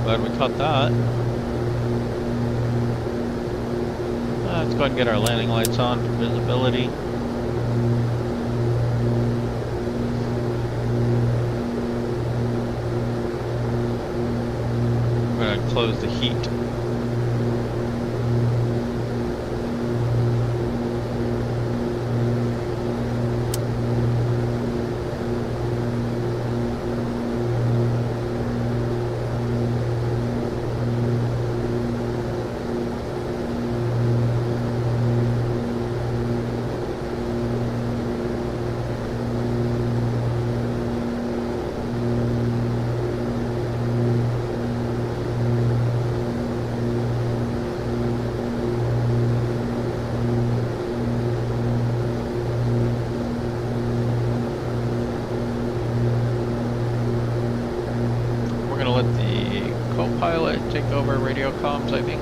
[SPEAKER 1] Glad we caught that. Let's go ahead and get our landing lights on for visibility. We're going to close the heat. Let the co-pilot take over radio comms, I think.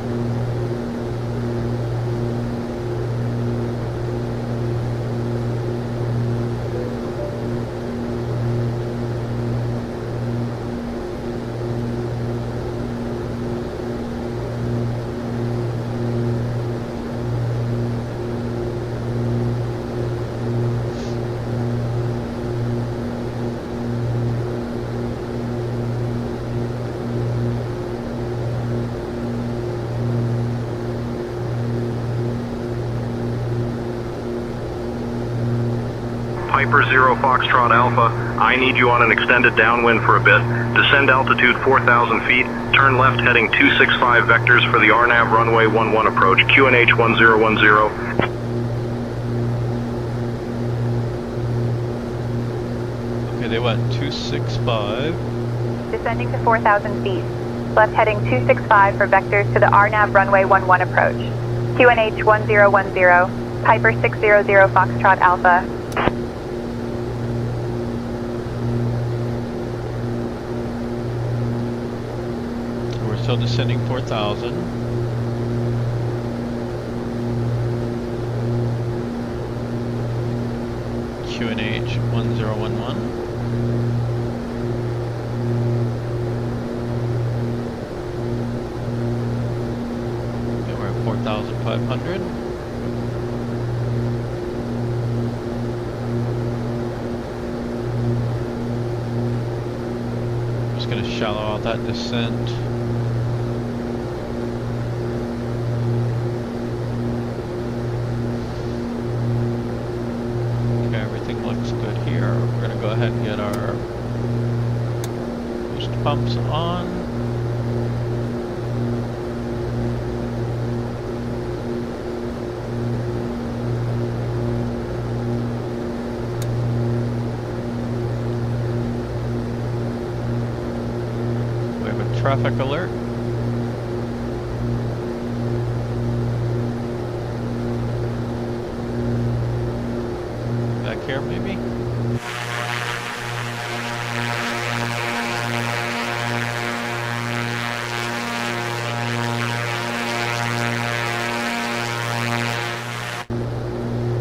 [SPEAKER 9] Piper 0 Foxtrot Alpha, I need you on an extended downwind for a bit. Descend altitude 4,000 feet, turn left heading 265 vectors for the RNAV runway 11 approach, QNH 1010.
[SPEAKER 1] Okay, they went 265.
[SPEAKER 10] Descending to 4,000 feet. left heading 265 for vectors to the RNAV runway 11 approach. QNH 1010, Piper 600 Foxtrot Alpha.
[SPEAKER 1] We're still descending 4,000. QNH 1011. Okay, we're at 4,500. Just gonna shallow out that descent. Looks good here. We're going to go ahead and get our boost pumps on. We have a traffic alert. Here, maybe?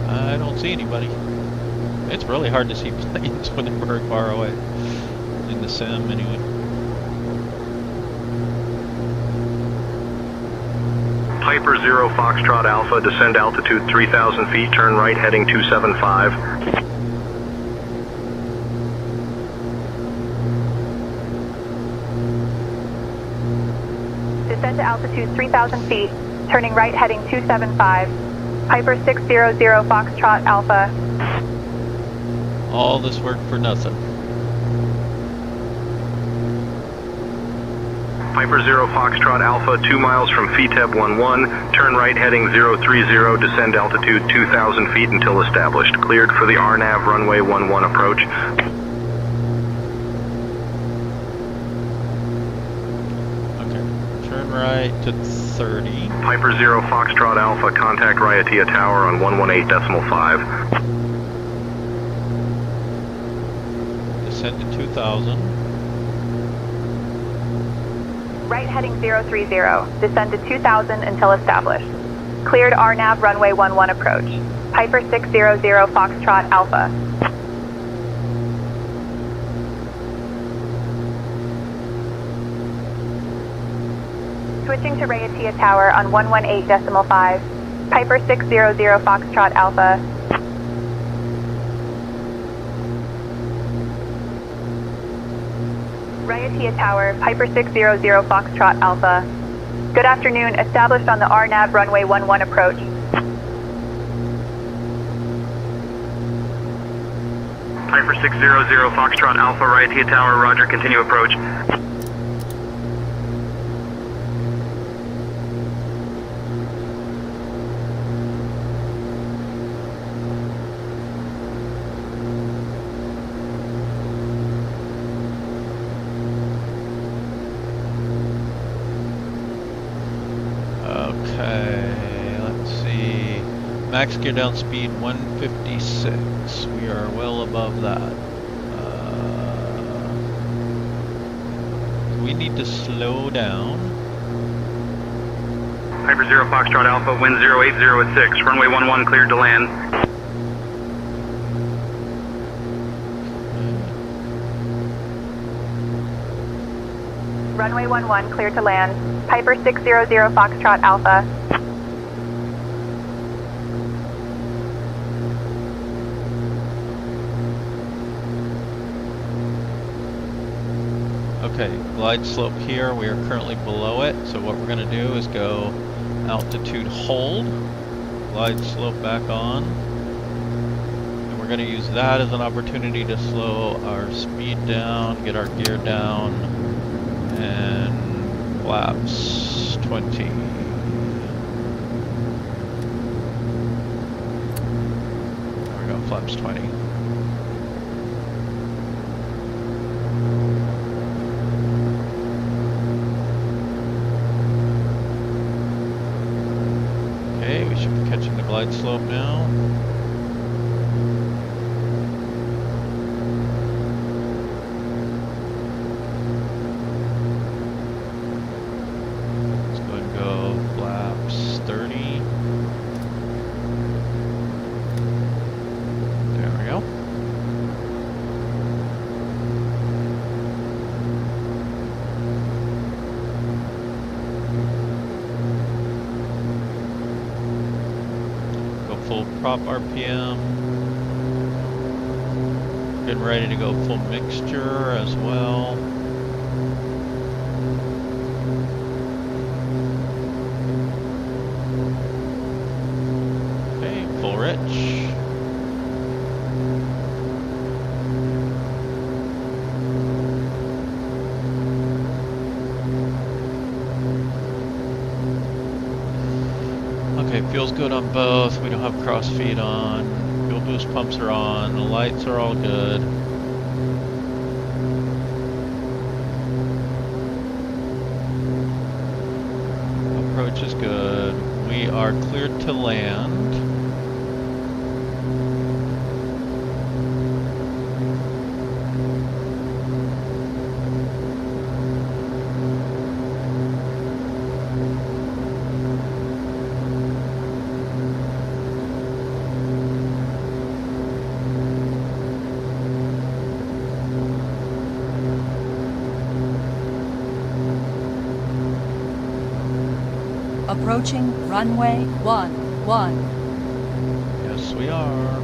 [SPEAKER 1] I don't see anybody. It's really hard to see planes when they're very far away. In the sim, anyway.
[SPEAKER 9] Piper 0 Foxtrot Alpha, descend altitude 3,000 feet, turn right heading 275.
[SPEAKER 10] Descend to altitude 3,000 feet, turning right heading 275. Piper 600 Foxtrot Alpha.
[SPEAKER 1] All this work for nothing.
[SPEAKER 9] Piper 0 Foxtrot Alpha, 2 miles from FETEB 11, turn right heading 030, descend altitude 2,000 feet until established. Cleared for the RNAV runway 11 approach.
[SPEAKER 1] Okay, turn right to 30.
[SPEAKER 9] Piper 0 Foxtrot Alpha, contact Raiatea Tower on 118.5.
[SPEAKER 1] Descend to 2,000.
[SPEAKER 10] Right heading 030, descend to 2,000 until established. Cleared RNAV runway 11 approach. Piper 600 Foxtrot Alpha. Switching to Raiatea Tower on 118.5. Piper 600 Foxtrot Alpha. Raiatea Tower, Piper 600 Foxtrot Alpha. Good afternoon, established on the RNAV runway 11 approach.
[SPEAKER 9] Piper 600 Foxtrot Alpha, Raiatea Tower, roger, continue approach.
[SPEAKER 1] Max gear down speed 156. We are well above that. We need to slow down.
[SPEAKER 9] Piper 0 Foxtrot Alpha, wind 080 at 6. Runway 11 cleared to land.
[SPEAKER 10] Runway 11 cleared to land. Piper 600 Foxtrot Alpha.
[SPEAKER 1] Okay, glide slope here, we are currently below it, so what we're going to do is go altitude hold, glide slope back on, and we're going to use that as an opportunity to slow our speed down, get our gear down, and flaps 20. There we go, flaps 20. Okay, we should be catching the glide slope now. Let's go and go flaps 30. There we go. Full prop RPM. Getting ready to go full mixture as well. Okay, full rich. Okay, feels good on both. We don't have crossfeed on. Fuel boost pumps are on. The lights are all good. Approach is good. We are cleared to land.
[SPEAKER 8] Approaching runway 11.
[SPEAKER 1] Yes, we are.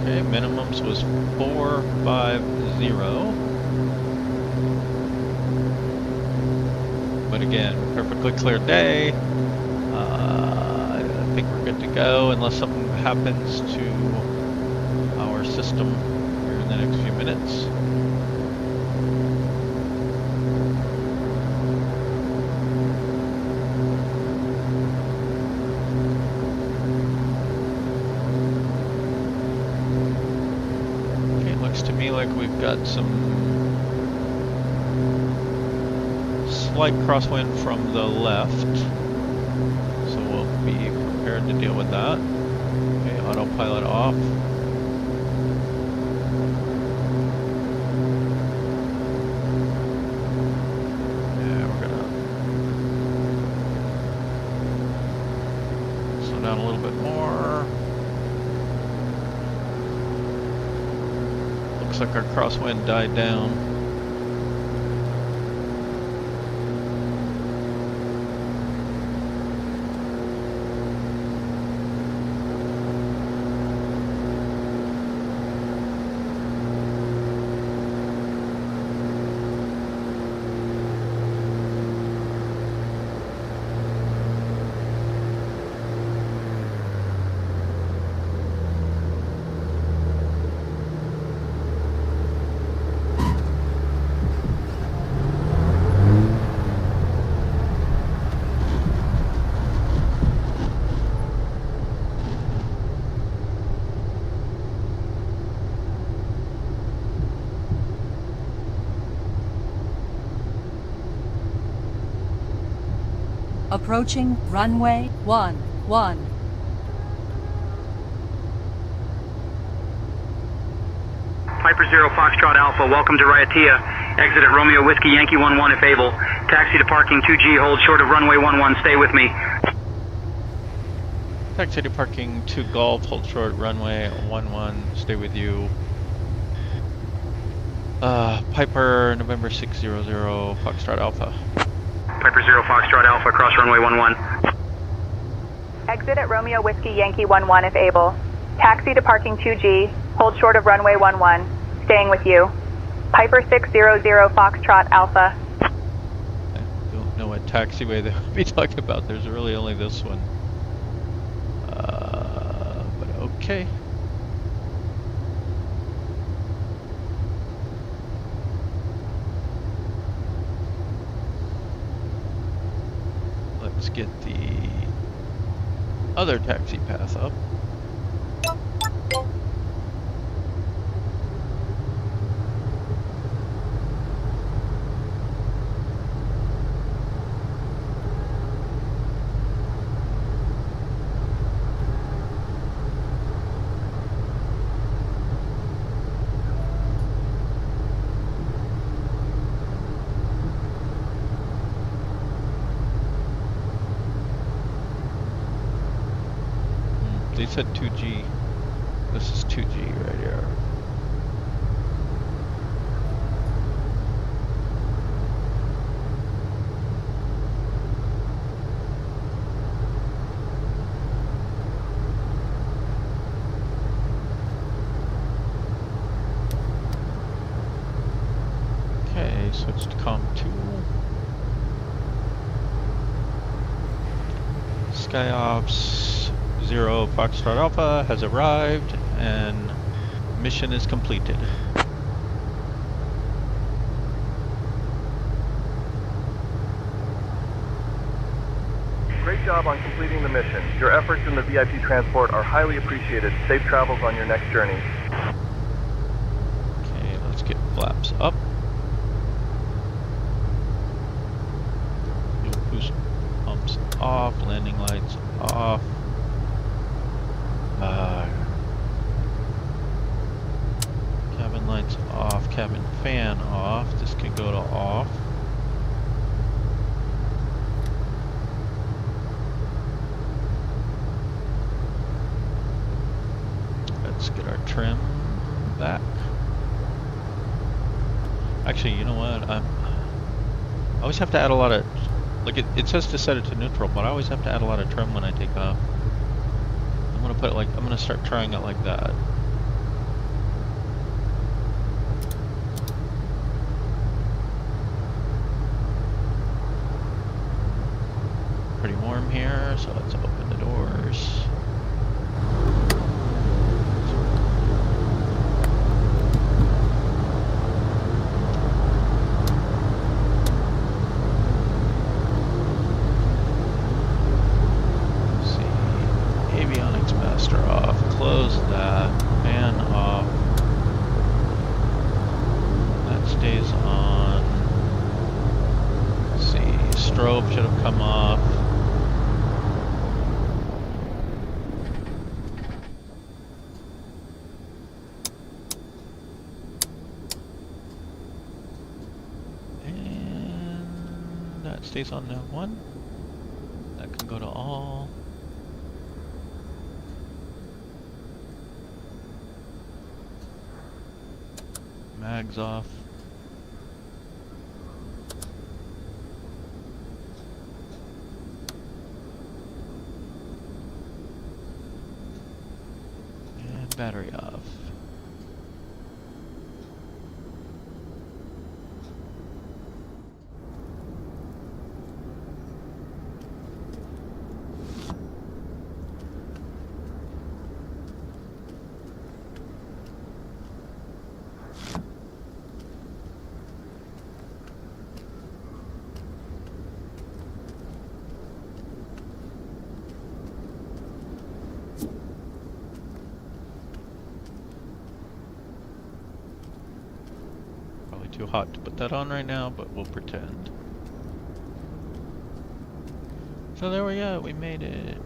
[SPEAKER 1] Okay, minimums was 450. But again, perfectly clear day. I think we're good to go unless something happens to our system here in the next few minutes. To me like we've got some slight crosswind from the left, so we'll be prepared to deal with that. Okay, autopilot off. Yeah, we're gonna slow down a little bit more. Looks like our crosswind died down.
[SPEAKER 8] Approaching runway 11.
[SPEAKER 11] Piper Zero Foxtrot Alpha, welcome to Raiatea. Exit at Romeo Whiskey Yankee 11 if able. Taxi to parking 2G, hold short of runway 11, stay with me.
[SPEAKER 1] Taxi to parking 2 Golf, hold short runway 11, stay with you. Piper November 600 Foxtrot Alpha.
[SPEAKER 11] Piper Zero Foxtrot Alpha, cross runway 11.
[SPEAKER 10] Exit at Romeo Whiskey Yankee 11 if able. Taxi to parking 2G, hold short of runway 11, staying with you. Piper 600 Foxtrot Alpha.
[SPEAKER 1] I don't know what taxiway they would be talking about. There's really only this one. But okay. Let's get the other taxi path up. They said 2G. This is 2G right here. Okay, switch to COM 2. SkyOps 0 Foxtrot Alpha has arrived and mission is completed.
[SPEAKER 4] Great job on completing the mission. Your efforts in the VIP transport are highly appreciated. Safe travels on your next journey.
[SPEAKER 1] Okay, let's get flaps up. Fuel boost pumps off, landing lights off. Cabin lights off, cabin fan off. This could go to off. Let's get our trim back. Actually, you know what? I always have to add a lot of, like it says to set it to neutral, but I always have to add a lot of trim when I take off. I'm gonna put it like, I'm gonna start trying it like that. Pretty warm here, so let's open the doors. Close that, fan off, that stays on. Let's see, strobe should have come off. And that stays on that one. That can go to all. Mags off. And battery off. Too hot to put that on right now, but we'll pretend. So there we go, we made it.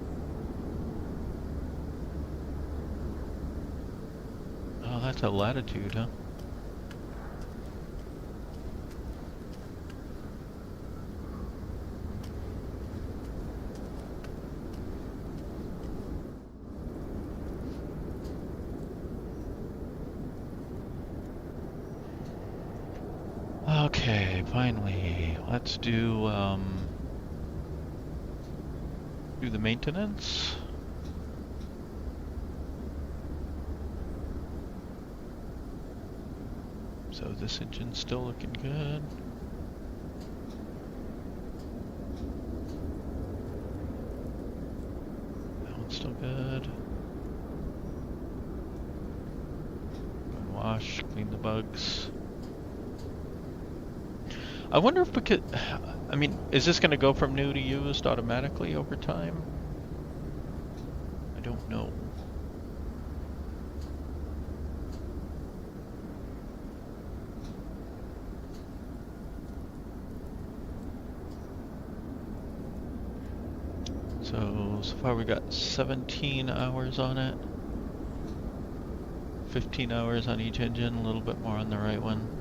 [SPEAKER 1] Oh, that's a latitude, huh? Okay, finally, let's do the maintenance. So this engine's still looking good. That one's still good. Wash, clean the bugs. I wonder if we could, I mean, is this going to go from new to used automatically over time? I don't know. So far we got 17 hours on it. 15 hours on each engine, a little bit more on the right one.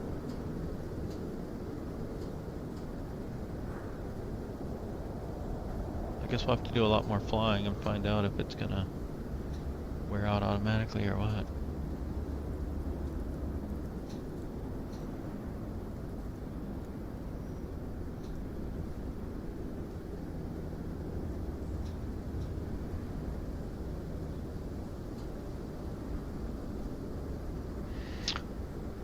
[SPEAKER 1] I guess we'll have to do a lot more flying and find out if it's gonna wear out automatically or what?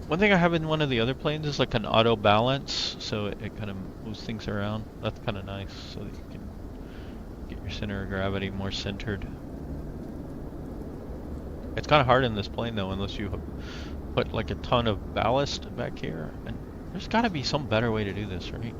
[SPEAKER 1] One thing I have in one of the other planes is like an auto balance, so it kind of moves things around. That's kind of nice, so that you can get your center of gravity more centered. It's kind of hard in this plane though, unless you put like a ton of ballast back here. And there's got to be some better way to do this, right?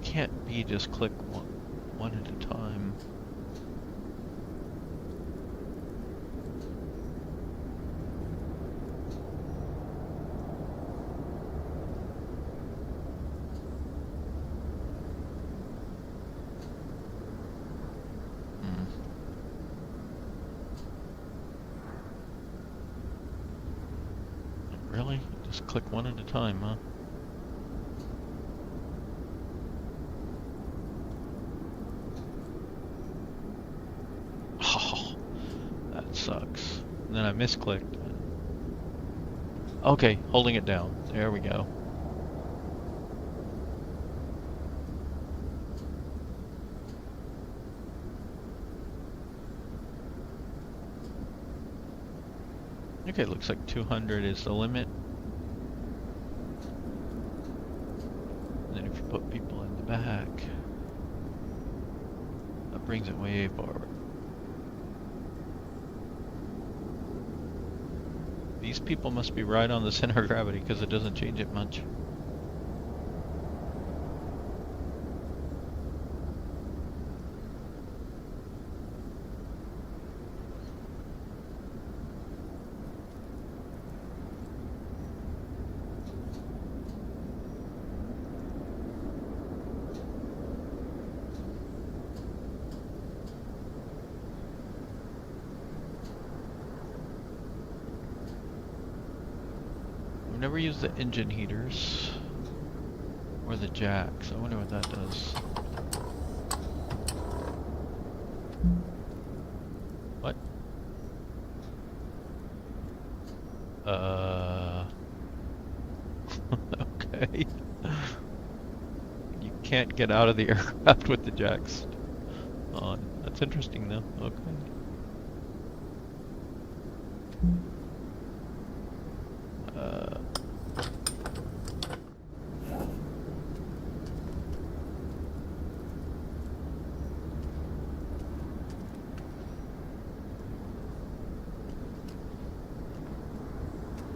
[SPEAKER 1] Can't be just click one at a time. Really? Just click one at a time, huh? Sucks. And then I misclicked. Okay, holding it down. There we go. Okay, looks like 200 is the limit. And then if you put people in the back, that brings it way forward. These people must be right on the center of gravity because it doesn't change it much. Never used the engine heaters or the jacks. I wonder what that does. What? Okay. You can't get out of the aircraft with the jacks on. That's interesting though. Okay.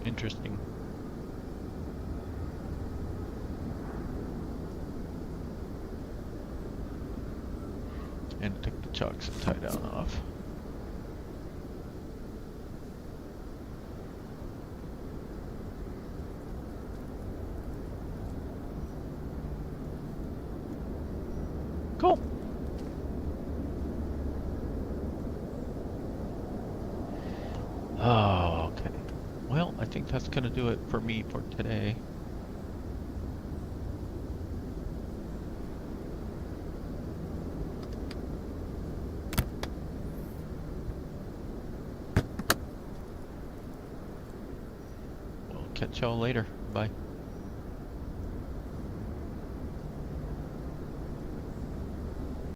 [SPEAKER 1] Interesting. And take the chocks and tie down off. Cool. Oh, okay. Well, I think that's gonna do it for me for today. We'll catch y'all later. Bye.